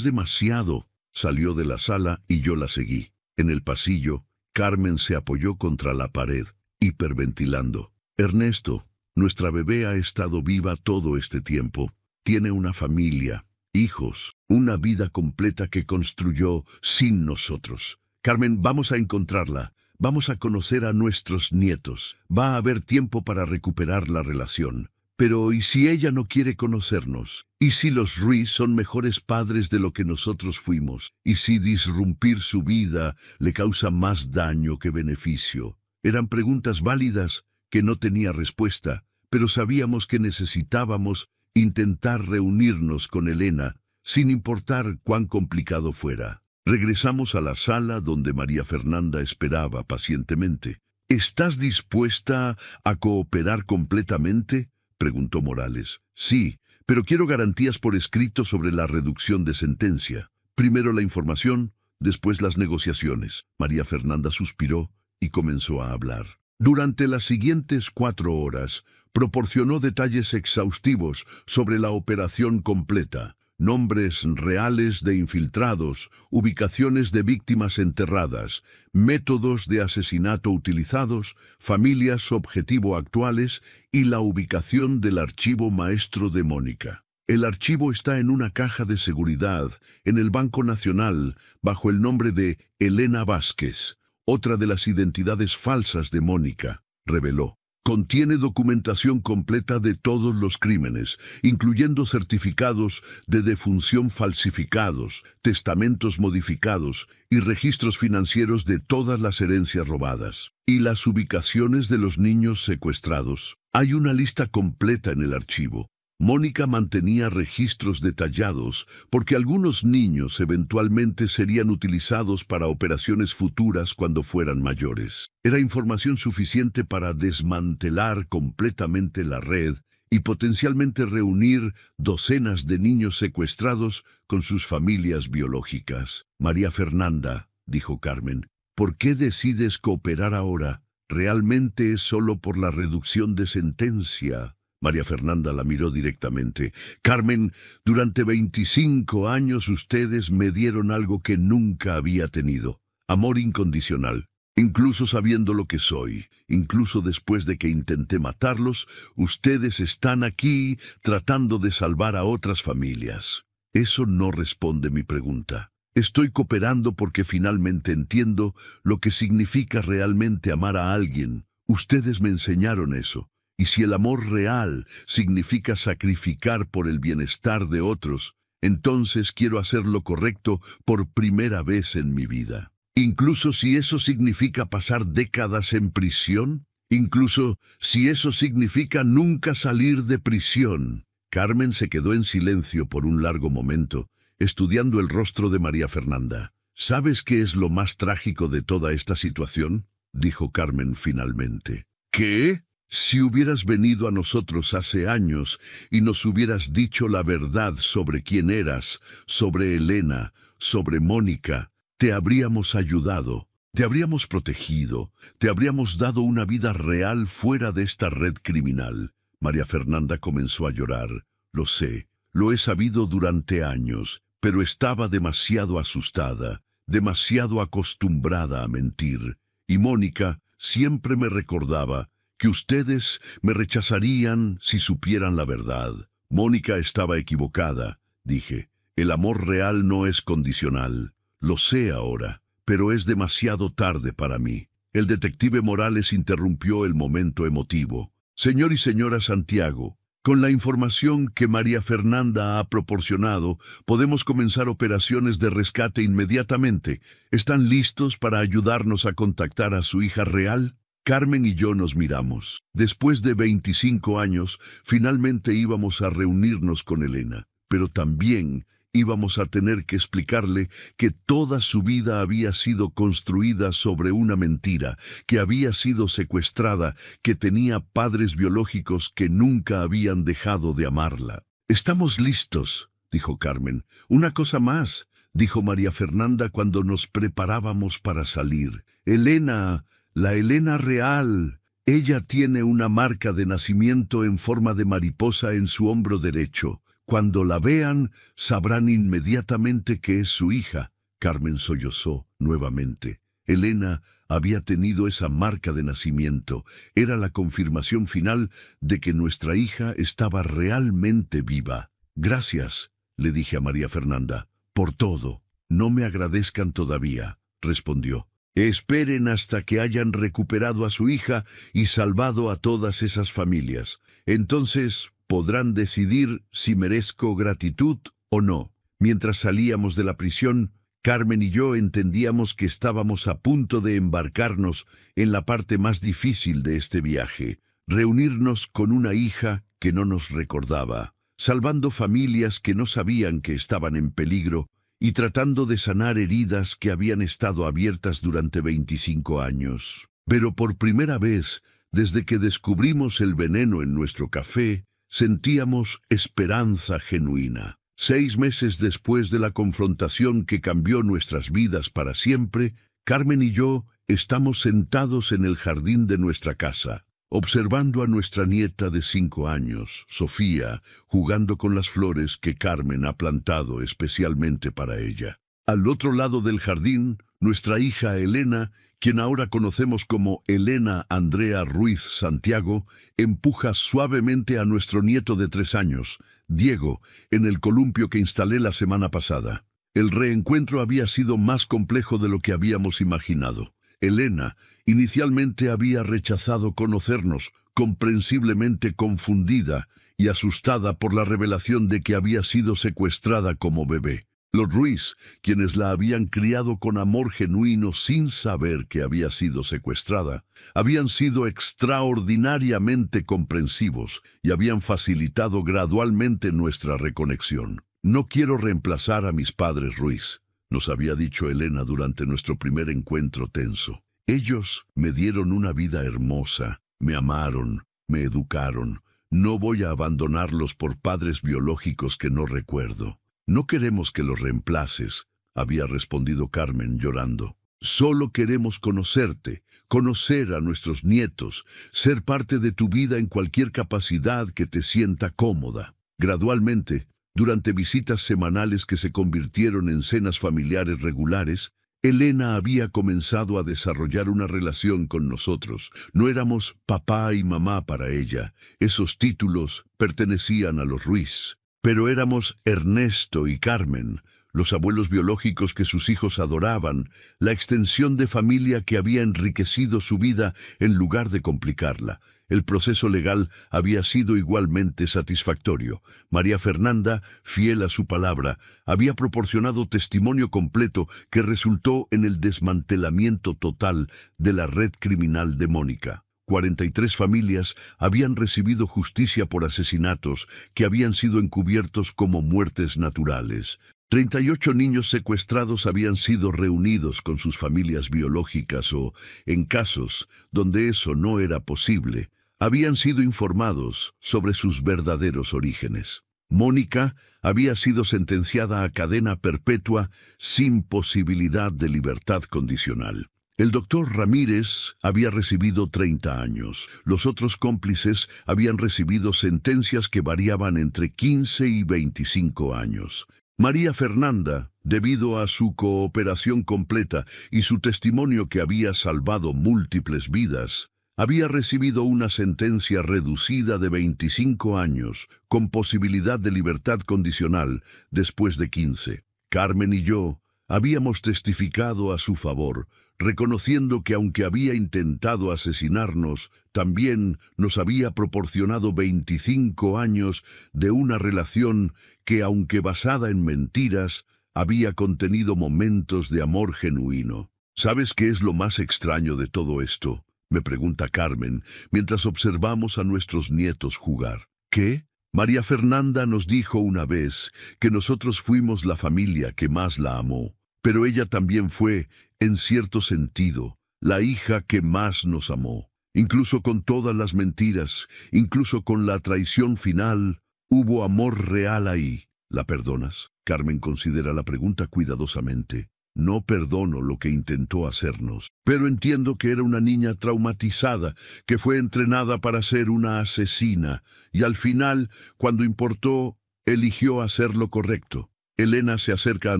demasiado. Salió de la sala y yo la seguí. En el pasillo, Carmen se apoyó contra la pared, hiperventilando. Ernesto, nuestra bebé ha estado viva todo este tiempo. Tiene una familia, hijos, una vida completa que construyó sin nosotros. Carmen, vamos a encontrarla. Vamos a conocer a nuestros nietos. Va a haber tiempo para recuperar la relación. Pero, ¿y si ella no quiere conocernos? ¿Y si los Ruiz son mejores padres de lo que nosotros fuimos? ¿Y si disrumpir su vida le causa más daño que beneficio? Eran preguntas válidas que no tenía respuesta, pero sabíamos que necesitábamos intentar reunirnos con Elena, sin importar cuán complicado fuera. Regresamos a la sala donde María Fernanda esperaba pacientemente. ¿Estás dispuesta a cooperar completamente?, preguntó Morales. Sí, pero quiero garantías por escrito sobre la reducción de sentencia. Primero la información, después las negociaciones. María Fernanda suspiró y comenzó a hablar. Durante las siguientes 4 horas, proporcionó detalles exhaustivos sobre la operación completa. Nombres reales de infiltrados, ubicaciones de víctimas enterradas, métodos de asesinato utilizados, familias objetivo actuales y la ubicación del archivo maestro de Mónica. El archivo está en una caja de seguridad en el Banco Nacional bajo el nombre de Elena Vázquez, otra de las identidades falsas de Mónica, reveló. Contiene documentación completa de todos los crímenes, incluyendo certificados de defunción falsificados, testamentos modificados y registros financieros de todas las herencias robadas. Y las ubicaciones de los niños secuestrados. Hay una lista completa en el archivo. Mónica mantenía registros detallados porque algunos niños eventualmente serían utilizados para operaciones futuras cuando fueran mayores. Era información suficiente para desmantelar completamente la red y potencialmente reunir docenas de niños secuestrados con sus familias biológicas. María Fernanda, dijo Carmen, ¿por qué decides cooperar ahora? ¿Realmente es solo por la reducción de sentencia? María Fernanda la miró directamente. Carmen, durante 25 años ustedes me dieron algo que nunca había tenido. Amor incondicional. Incluso sabiendo lo que soy, incluso después de que intenté matarlos, ustedes están aquí tratando de salvar a otras familias. Eso no responde mi pregunta. Estoy cooperando porque finalmente entiendo lo que significa realmente amar a alguien. Ustedes me enseñaron eso. Y si el amor real significa sacrificar por el bienestar de otros, entonces quiero hacer lo correcto por primera vez en mi vida. Incluso si eso significa pasar décadas en prisión, incluso si eso significa nunca salir de prisión. Carmen se quedó en silencio por un largo momento, estudiando el rostro de María Fernanda. ¿Sabes qué es lo más trágico de toda esta situación?, dijo Carmen finalmente. ¿Qué? Si hubieras venido a nosotros hace años y nos hubieras dicho la verdad sobre quién eras, sobre Elena, sobre Mónica, te habríamos ayudado, te habríamos protegido, te habríamos dado una vida real fuera de esta red criminal. María Fernanda comenzó a llorar. Lo sé, lo he sabido durante años, pero estaba demasiado asustada, demasiado acostumbrada a mentir. Y Mónica siempre me recordaba que ustedes me rechazarían si supieran la verdad. Mónica estaba equivocada, dije. El amor real no es condicional. Lo sé ahora, pero es demasiado tarde para mí. El detective Morales interrumpió el momento emotivo. Señor y señora Santiago, con la información que María Fernanda ha proporcionado, podemos comenzar operaciones de rescate inmediatamente. ¿Están listos para ayudarnos a contactar a su hija real? Carmen y yo nos miramos. Después de 25 años, finalmente íbamos a reunirnos con Elena, pero también íbamos a tener que explicarle que toda su vida había sido construida sobre una mentira, que había sido secuestrada, que tenía padres biológicos que nunca habían dejado de amarla. «Estamos listos», dijo Carmen. «Una cosa más», dijo María Fernanda cuando nos preparábamos para salir. «Elena, la Elena real. Ella tiene una marca de nacimiento en forma de mariposa en su hombro derecho. Cuando la vean, sabrán inmediatamente que es su hija». Carmen sollozó nuevamente. Elena había tenido esa marca de nacimiento. Era la confirmación final de que nuestra hija estaba realmente viva. «Gracias», le dije a María Fernanda, «por todo». «No me agradezcan todavía», respondió. «Esperen hasta que hayan recuperado a su hija y salvado a todas esas familias. Entonces podrán decidir si merezco gratitud o no». Mientras salíamos de la prisión, Carmen y yo entendíamos que estábamos a punto de embarcarnos en la parte más difícil de este viaje, reunirnos con una hija que no nos recordaba, salvando familias que no sabían que estaban en peligro y tratando de sanar heridas que habían estado abiertas durante 25 años. Pero por primera vez, desde que descubrimos el veneno en nuestro café, sentíamos esperanza genuina. 6 meses después de la confrontación que cambió nuestras vidas para siempre, Carmen y yo estamos sentados en el jardín de nuestra casa, observando a nuestra nieta de 5 años, Sofía, jugando con las flores que Carmen ha plantado especialmente para ella. Al otro lado del jardín, nuestra hija Elena, quien ahora conocemos como Elena Andrea Ruiz Santiago, empuja suavemente a nuestro nieto de 3 años, Diego, en el columpio que instalé la semana pasada. El reencuentro había sido más complejo de lo que habíamos imaginado. Elena inicialmente había rechazado conocernos, comprensiblemente confundida y asustada por la revelación de que había sido secuestrada como bebé. Los Ruiz, quienes la habían criado con amor genuino sin saber que había sido secuestrada, habían sido extraordinariamente comprensivos y habían facilitado gradualmente nuestra reconexión. «No quiero reemplazar a mis padres Ruiz», nos había dicho Elena durante nuestro primer encuentro tenso. «Ellos me dieron una vida hermosa, me amaron, me educaron. No voy a abandonarlos por padres biológicos que no recuerdo». «No queremos que los reemplaces», había respondido Carmen llorando. «Solo queremos conocerte, conocer a nuestros nietos, ser parte de tu vida en cualquier capacidad que te sienta cómoda». Gradualmente, durante visitas semanales que se convirtieron en cenas familiares regulares, Elena había comenzado a desarrollar una relación con nosotros. No éramos papá y mamá para ella. Esos títulos pertenecían a los Ruiz. Pero éramos Ernesto y Carmen, los abuelos biológicos que sus hijos adoraban, la extensión de familia que había enriquecido su vida en lugar de complicarla. El proceso legal había sido igualmente satisfactorio. María Fernanda, fiel a su palabra, había proporcionado testimonio completo que resultó en el desmantelamiento total de la red criminal de Mónica. 43 familias habían recibido justicia por asesinatos que habían sido encubiertos como muertes naturales. 38 niños secuestrados habían sido reunidos con sus familias biológicas o, en casos donde eso no era posible, habían sido informados sobre sus verdaderos orígenes. Mónica había sido sentenciada a cadena perpetua sin posibilidad de libertad condicional. El doctor Ramírez había recibido 30 años. Los otros cómplices habían recibido sentencias que variaban entre 15 y 25 años. María Fernanda, debido a su cooperación completa y su testimonio que había salvado múltiples vidas, había recibido una sentencia reducida de 25 años, con posibilidad de libertad condicional después de 15. Carmen y yo habíamos testificado a su favor, reconociendo que aunque había intentado asesinarnos, también nos había proporcionado 25 años de una relación que, aunque basada en mentiras, había contenido momentos de amor genuino. ¿Sabes qué es lo más extraño de todo esto?, me pregunta Carmen, mientras observamos a nuestros nietos jugar. ¿Qué? María Fernanda nos dijo una vez que nosotros fuimos la familia que más la amó, pero ella también fue, en cierto sentido, la hija que más nos amó. Incluso con todas las mentiras, incluso con la traición final, hubo amor real ahí. ¿La perdonas? Carmen considera la pregunta cuidadosamente. No perdono lo que intentó hacernos, pero entiendo que era una niña traumatizada, que fue entrenada para ser una asesina, y al final, cuando importó, eligió hacer lo correcto. Elena se acerca a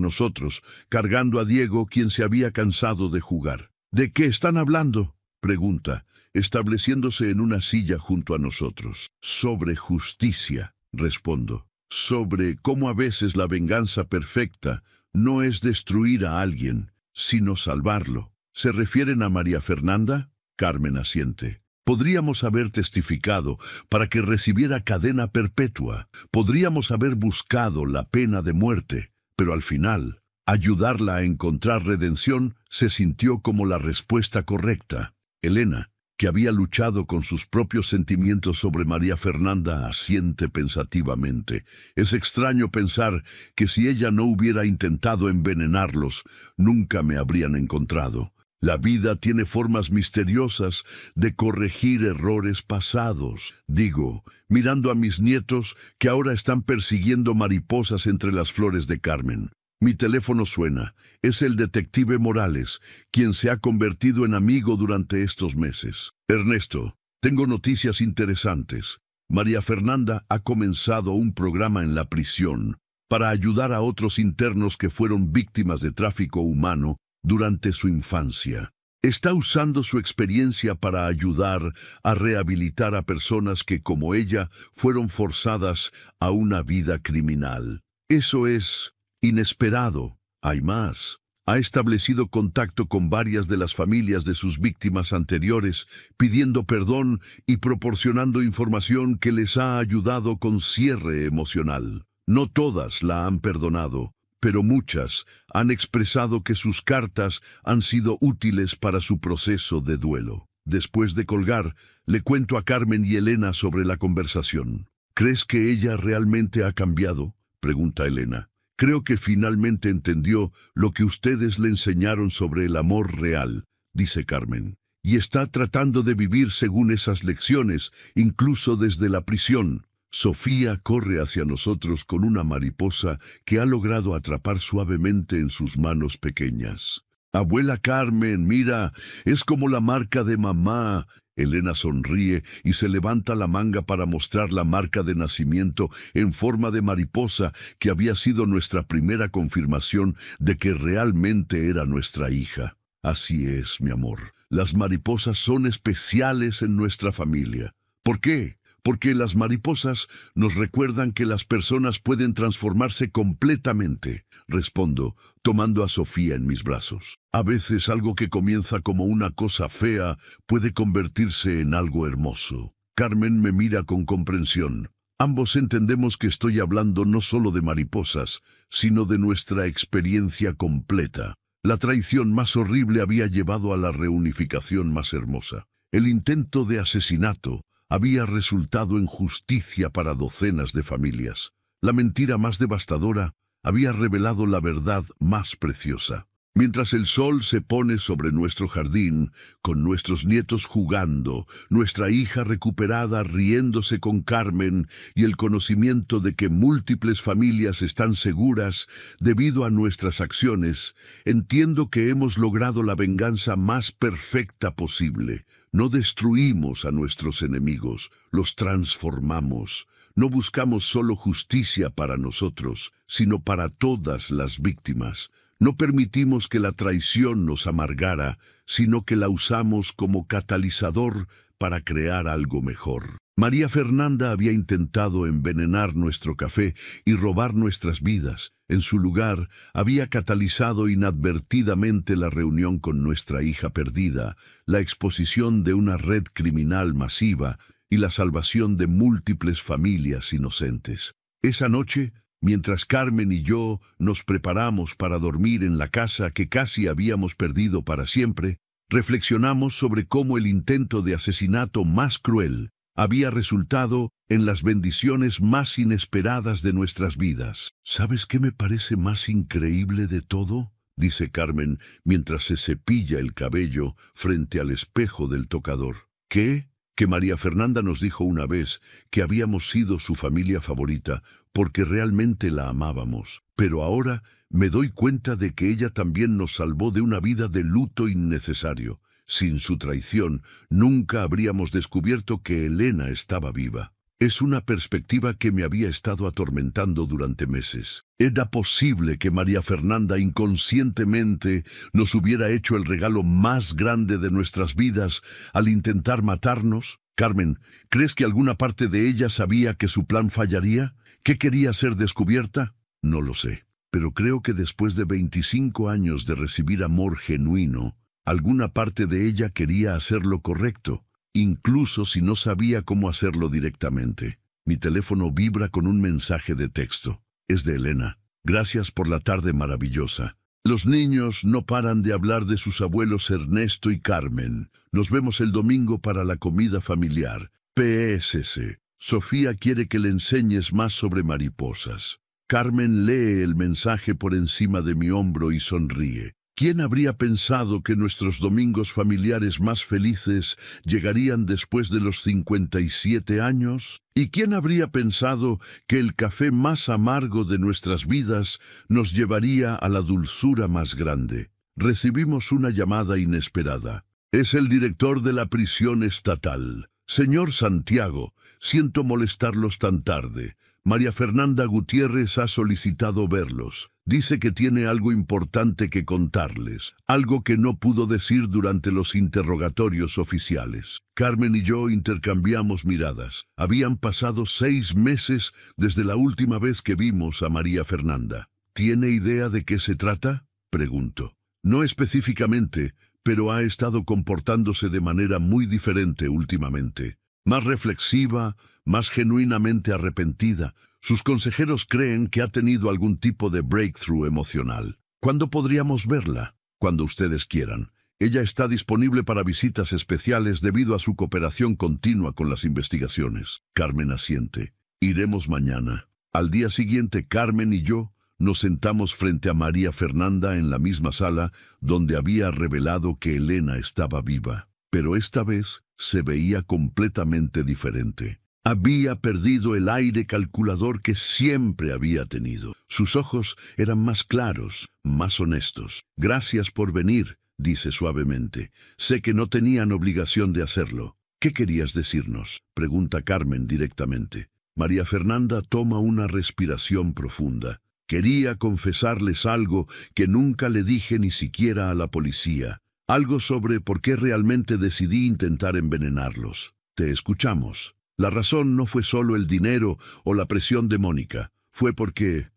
nosotros, cargando a Diego, quien se había cansado de jugar. ¿De qué están hablando?, pregunta, estableciéndose en una silla junto a nosotros. Sobre justicia, respondo. Sobre cómo a veces la venganza perfecta no es destruir a alguien, sino salvarlo. ¿Se refieren a María Fernanda? Carmen asiente. Podríamos haber testificado para que recibiera cadena perpetua. Podríamos haber buscado la pena de muerte, pero al final, ayudarla a encontrar redención se sintió como la respuesta correcta. Elena, que había luchado con sus propios sentimientos sobre María Fernanda, asiente pensativamente. Es extraño pensar que si ella no hubiera intentado envenenarlos, nunca me habrían encontrado. La vida tiene formas misteriosas de corregir errores pasados. Digo, mirando a mis nietos que ahora están persiguiendo mariposas entre las flores de Carmen. Mi teléfono suena. Es el detective Morales, quien se ha convertido en amigo durante estos meses. Ernesto, tengo noticias interesantes. María Fernanda ha comenzado un programa en la prisión para ayudar a otros internos que fueron víctimas de tráfico humano durante su infancia. Está usando su experiencia para ayudar a rehabilitar a personas que, como ella, fueron forzadas a una vida criminal. Eso es inesperado. Hay más. Ha establecido contacto con varias de las familias de sus víctimas anteriores, pidiendo perdón y proporcionando información que les ha ayudado con cierre emocional. No todas la han perdonado, pero muchas han expresado que sus cartas han sido útiles para su proceso de duelo. Después de colgar, le cuento a Carmen y Elena sobre la conversación. ¿Crees que ella realmente ha cambiado?, pregunta Elena. Creo que finalmente entendió lo que ustedes le enseñaron sobre el amor real, dice Carmen, y está tratando de vivir según esas lecciones, incluso desde la prisión. Sofía corre hacia nosotros con una mariposa que ha logrado atrapar suavemente en sus manos pequeñas. Abuela Carmen, mira, es como la marca de mamá. Elena sonríe y se levanta la manga para mostrar la marca de nacimiento en forma de mariposa que había sido nuestra primera confirmación de que realmente era nuestra hija. Así es, mi amor. Las mariposas son especiales en nuestra familia. ¿Por qué? Porque las mariposas nos recuerdan que las personas pueden transformarse completamente, respondo, tomando a Sofía en mis brazos. A veces algo que comienza como una cosa fea puede convertirse en algo hermoso. Carmen me mira con comprensión. Ambos entendemos que estoy hablando no solo de mariposas, sino de nuestra experiencia completa. La traición más horrible había llevado a la reunificación más hermosa. El intento de asesinato había resultado en justicia para docenas de familias. La mentira más devastadora había revelado la verdad más preciosa. Mientras el sol se pone sobre nuestro jardín, con nuestros nietos jugando, nuestra hija recuperada riéndose con Carmen y el conocimiento de que múltiples familias están seguras debido a nuestras acciones, entiendo que hemos logrado la venganza más perfecta posible. No destruimos a nuestros enemigos, los transformamos. No buscamos solo justicia para nosotros, sino para todas las víctimas. No permitimos que la traición nos amargara, sino que la usamos como catalizador para crear algo mejor. María Fernanda había intentado envenenar nuestro café y robar nuestras vidas. En su lugar, había catalizado inadvertidamente la reunión con nuestra hija perdida, la exposición de una red criminal masiva y la salvación de múltiples familias inocentes. Esa noche, mientras Carmen y yo nos preparamos para dormir en la casa que casi habíamos perdido para siempre, reflexionamos sobre cómo el intento de asesinato más cruel había resultado en las bendiciones más inesperadas de nuestras vidas. ¿Sabes qué me parece más increíble de todo?, dice Carmen mientras se cepilla el cabello frente al espejo del tocador. ¿Qué? Que María Fernanda nos dijo una vez que habíamos sido su familia favorita porque realmente la amábamos. Pero ahora me doy cuenta de que ella también nos salvó de una vida de luto innecesario. Sin su traición, nunca habríamos descubierto que Elena estaba viva. Es una perspectiva que me había estado atormentando durante meses. ¿Era posible que María Fernanda inconscientemente nos hubiera hecho el regalo más grande de nuestras vidas al intentar matarnos? Carmen, ¿crees que alguna parte de ella sabía que su plan fallaría? ¿Que quería ser descubierta? No lo sé, pero creo que después de 25 años de recibir amor genuino, alguna parte de ella quería hacer lo correcto, incluso si no sabía cómo hacerlo directamente. Mi teléfono vibra con un mensaje de texto. Es de Elena. Gracias por la tarde maravillosa. Los niños no paran de hablar de sus abuelos Ernesto y Carmen. Nos vemos el domingo para la comida familiar. PSS. Sofía quiere que le enseñes más sobre mariposas. Carmen lee el mensaje por encima de mi hombro y sonríe. ¿Quién habría pensado que nuestros domingos familiares más felices llegarían después de los 57 años? ¿Y quién habría pensado que el café más amargo de nuestras vidas nos llevaría a la dulzura más grande? Recibimos una llamada inesperada. Es el director de la prisión estatal. Señor Santiago, siento molestarlos tan tarde. María Fernanda Gutiérrez ha solicitado verlos. Dice que tiene algo importante que contarles, algo que no pudo decir durante los interrogatorios oficiales. Carmen y yo intercambiamos miradas. Habían pasado 6 meses desde la última vez que vimos a María Fernanda. ¿Tiene idea de qué se trata?, pregunto. No específicamente, pero ha estado comportándose de manera muy diferente últimamente. Más reflexiva, más genuinamente arrepentida. Sus consejeros creen que ha tenido algún tipo de breakthrough emocional. ¿Cuándo podríamos verla? Cuando ustedes quieran. Ella está disponible para visitas especiales debido a su cooperación continua con las investigaciones. Carmen asiente. Iremos mañana. Al día siguiente, Carmen y yo nos sentamos frente a María Fernanda en la misma sala donde había revelado que Elena estaba viva. Pero esta vez se veía completamente diferente. Había perdido el aire calculador que siempre había tenido. Sus ojos eran más claros, más honestos. Gracias por venir, dice suavemente. Sé que no tenían obligación de hacerlo. ¿Qué querías decirnos?, pregunta Carmen directamente. María Fernanda toma una respiración profunda. Quería confesarles algo que nunca le dije ni siquiera a la policía. Algo sobre por qué realmente decidí intentar envenenarlos. Te escuchamos. La razón no fue solo el dinero o la presión de Mónica. Fue porque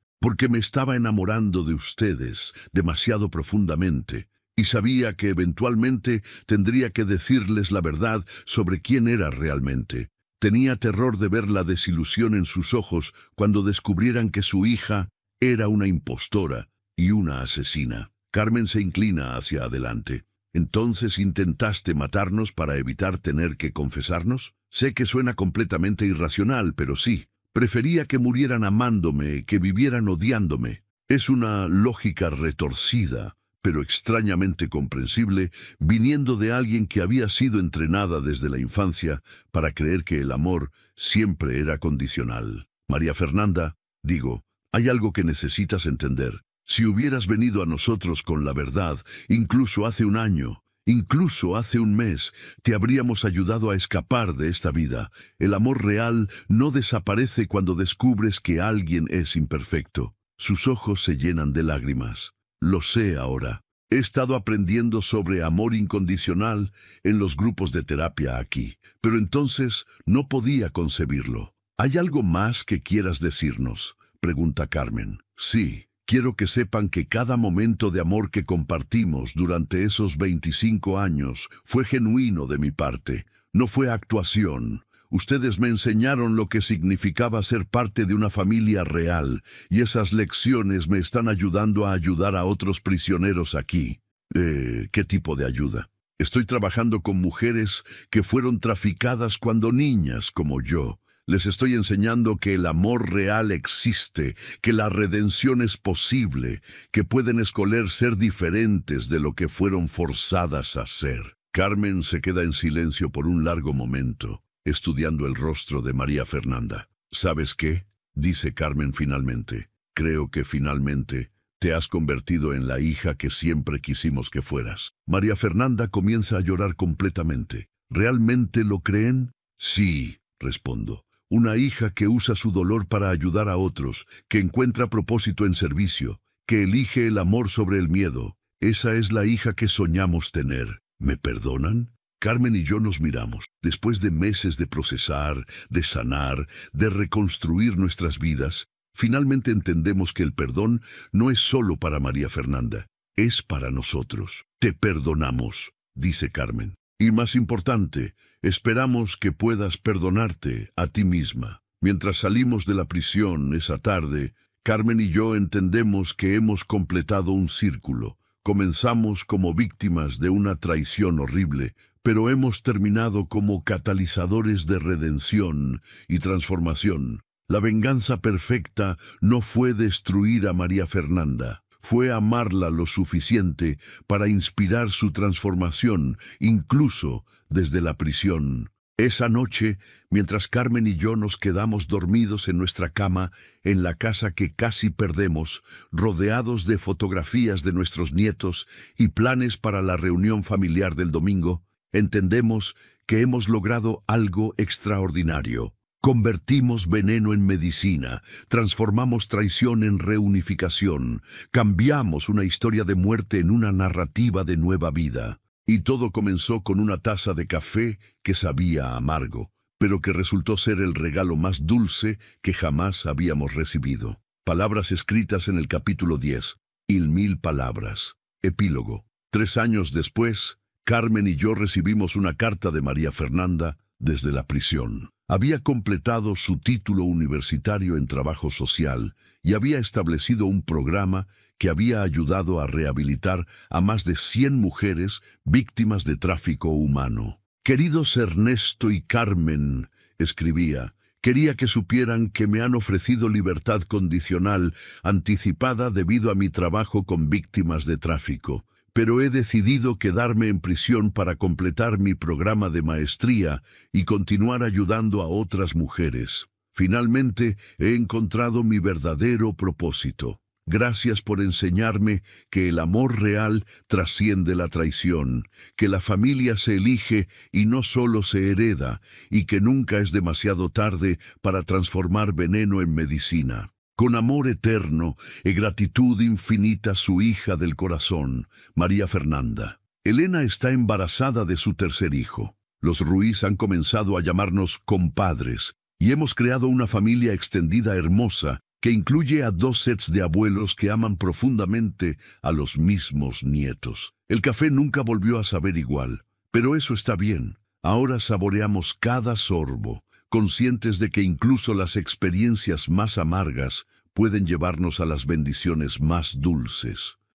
me estaba enamorando de ustedes demasiado profundamente y sabía que eventualmente tendría que decirles la verdad sobre quién era realmente. Tenía terror de ver la desilusión en sus ojos cuando descubrieran que su hija era una impostora y una asesina. Carmen se inclina hacia adelante. ¿Entonces intentaste matarnos para evitar tener que confesarnos? Sé que suena completamente irracional, pero sí. Prefería que murieran amándome que vivieran odiándome. Es una lógica retorcida, pero extrañamente comprensible, viniendo de alguien que había sido entrenada desde la infancia para creer que el amor siempre era condicional. María Fernanda, digo, hay algo que necesitas entender. Si hubieras venido a nosotros con la verdad, incluso hace un año, incluso hace un mes, te habríamos ayudado a escapar de esta vida. El amor real no desaparece cuando descubres que alguien es imperfecto. Sus ojos se llenan de lágrimas. Lo sé ahora. He estado aprendiendo sobre amor incondicional en los grupos de terapia aquí, pero entonces no podía concebirlo. ¿Hay algo más que quieras decirnos?, pregunta Carmen. Sí. Quiero que sepan que cada momento de amor que compartimos durante esos 25 años fue genuino de mi parte. No fue actuación. Ustedes me enseñaron lo que significaba ser parte de una familia real, y esas lecciones me están ayudando a ayudar a otros prisioneros aquí. ¿Qué tipo de ayuda? Estoy trabajando con mujeres que fueron traficadas cuando niñas, como yo. Les estoy enseñando que el amor real existe, que la redención es posible, que pueden escoger ser diferentes de lo que fueron forzadas a ser. Carmen se queda en silencio por un largo momento, estudiando el rostro de María Fernanda. ¿Sabes qué?, dice Carmen finalmente. Creo que finalmente te has convertido en la hija que siempre quisimos que fueras. María Fernanda comienza a llorar completamente. ¿Realmente lo creen? Sí, respondo. Una hija que usa su dolor para ayudar a otros, que encuentra propósito en servicio, que elige el amor sobre el miedo. Esa es la hija que soñamos tener. ¿Me perdonan? Carmen y yo nos miramos. Después de meses de procesar, de sanar, de reconstruir nuestras vidas, finalmente entendemos que el perdón no es solo para María Fernanda, es para nosotros. Te perdonamos, dice Carmen. Y más importante, esperamos que puedas perdonarte a ti misma. Mientras salimos de la prisión esa tarde, Carmen y yo entendemos que hemos completado un círculo. Comenzamos como víctimas de una traición horrible, pero hemos terminado como catalizadores de redención y transformación. La venganza perfecta no fue destruir a María Fernanda. Fue amarla lo suficiente para inspirar su transformación, incluso desde la prisión. Esa noche, mientras Carmen y yo nos quedamos dormidos en nuestra cama, en la casa que casi perdemos, rodeados de fotografías de nuestros nietos y planes para la reunión familiar del domingo, entendemos que hemos logrado algo extraordinario. Convertimos veneno en medicina, transformamos traición en reunificación, cambiamos una historia de muerte en una narrativa de nueva vida. Y todo comenzó con una taza de café que sabía amargo, pero que resultó ser el regalo más dulce que jamás habíamos recibido. Palabras escritas en el capítulo 10, y 1000 palabras. Epílogo. 3 años después, Carmen y yo recibimos una carta de María Fernanda desde la prisión. Había completado su título universitario en trabajo social y había establecido un programa que había ayudado a rehabilitar a más de 100 mujeres víctimas de tráfico humano. Queridos Ernesto y Carmen, escribía, quería que supieran que me han ofrecido libertad condicional anticipada debido a mi trabajo con víctimas de tráfico. Pero he decidido quedarme en prisión para completar mi programa de maestría y continuar ayudando a otras mujeres. Finalmente, he encontrado mi verdadero propósito. Gracias por enseñarme que el amor real trasciende la traición, que la familia se elige y no solo se hereda, y que nunca es demasiado tarde para transformar veneno en medicina. Con amor eterno y gratitud infinita su hija del corazón, María Fernanda. Elena está embarazada de su tercer hijo. Los Ruiz han comenzado a llamarnos compadres y hemos creado una familia extendida hermosa que incluye a 2 sets de abuelos que aman profundamente a los mismos nietos. El café nunca volvió a saber igual, pero eso está bien. Ahora saboreamos cada sorbo, conscientes de que incluso las experiencias más amargas pueden llevarnos a las bendiciones más dulces.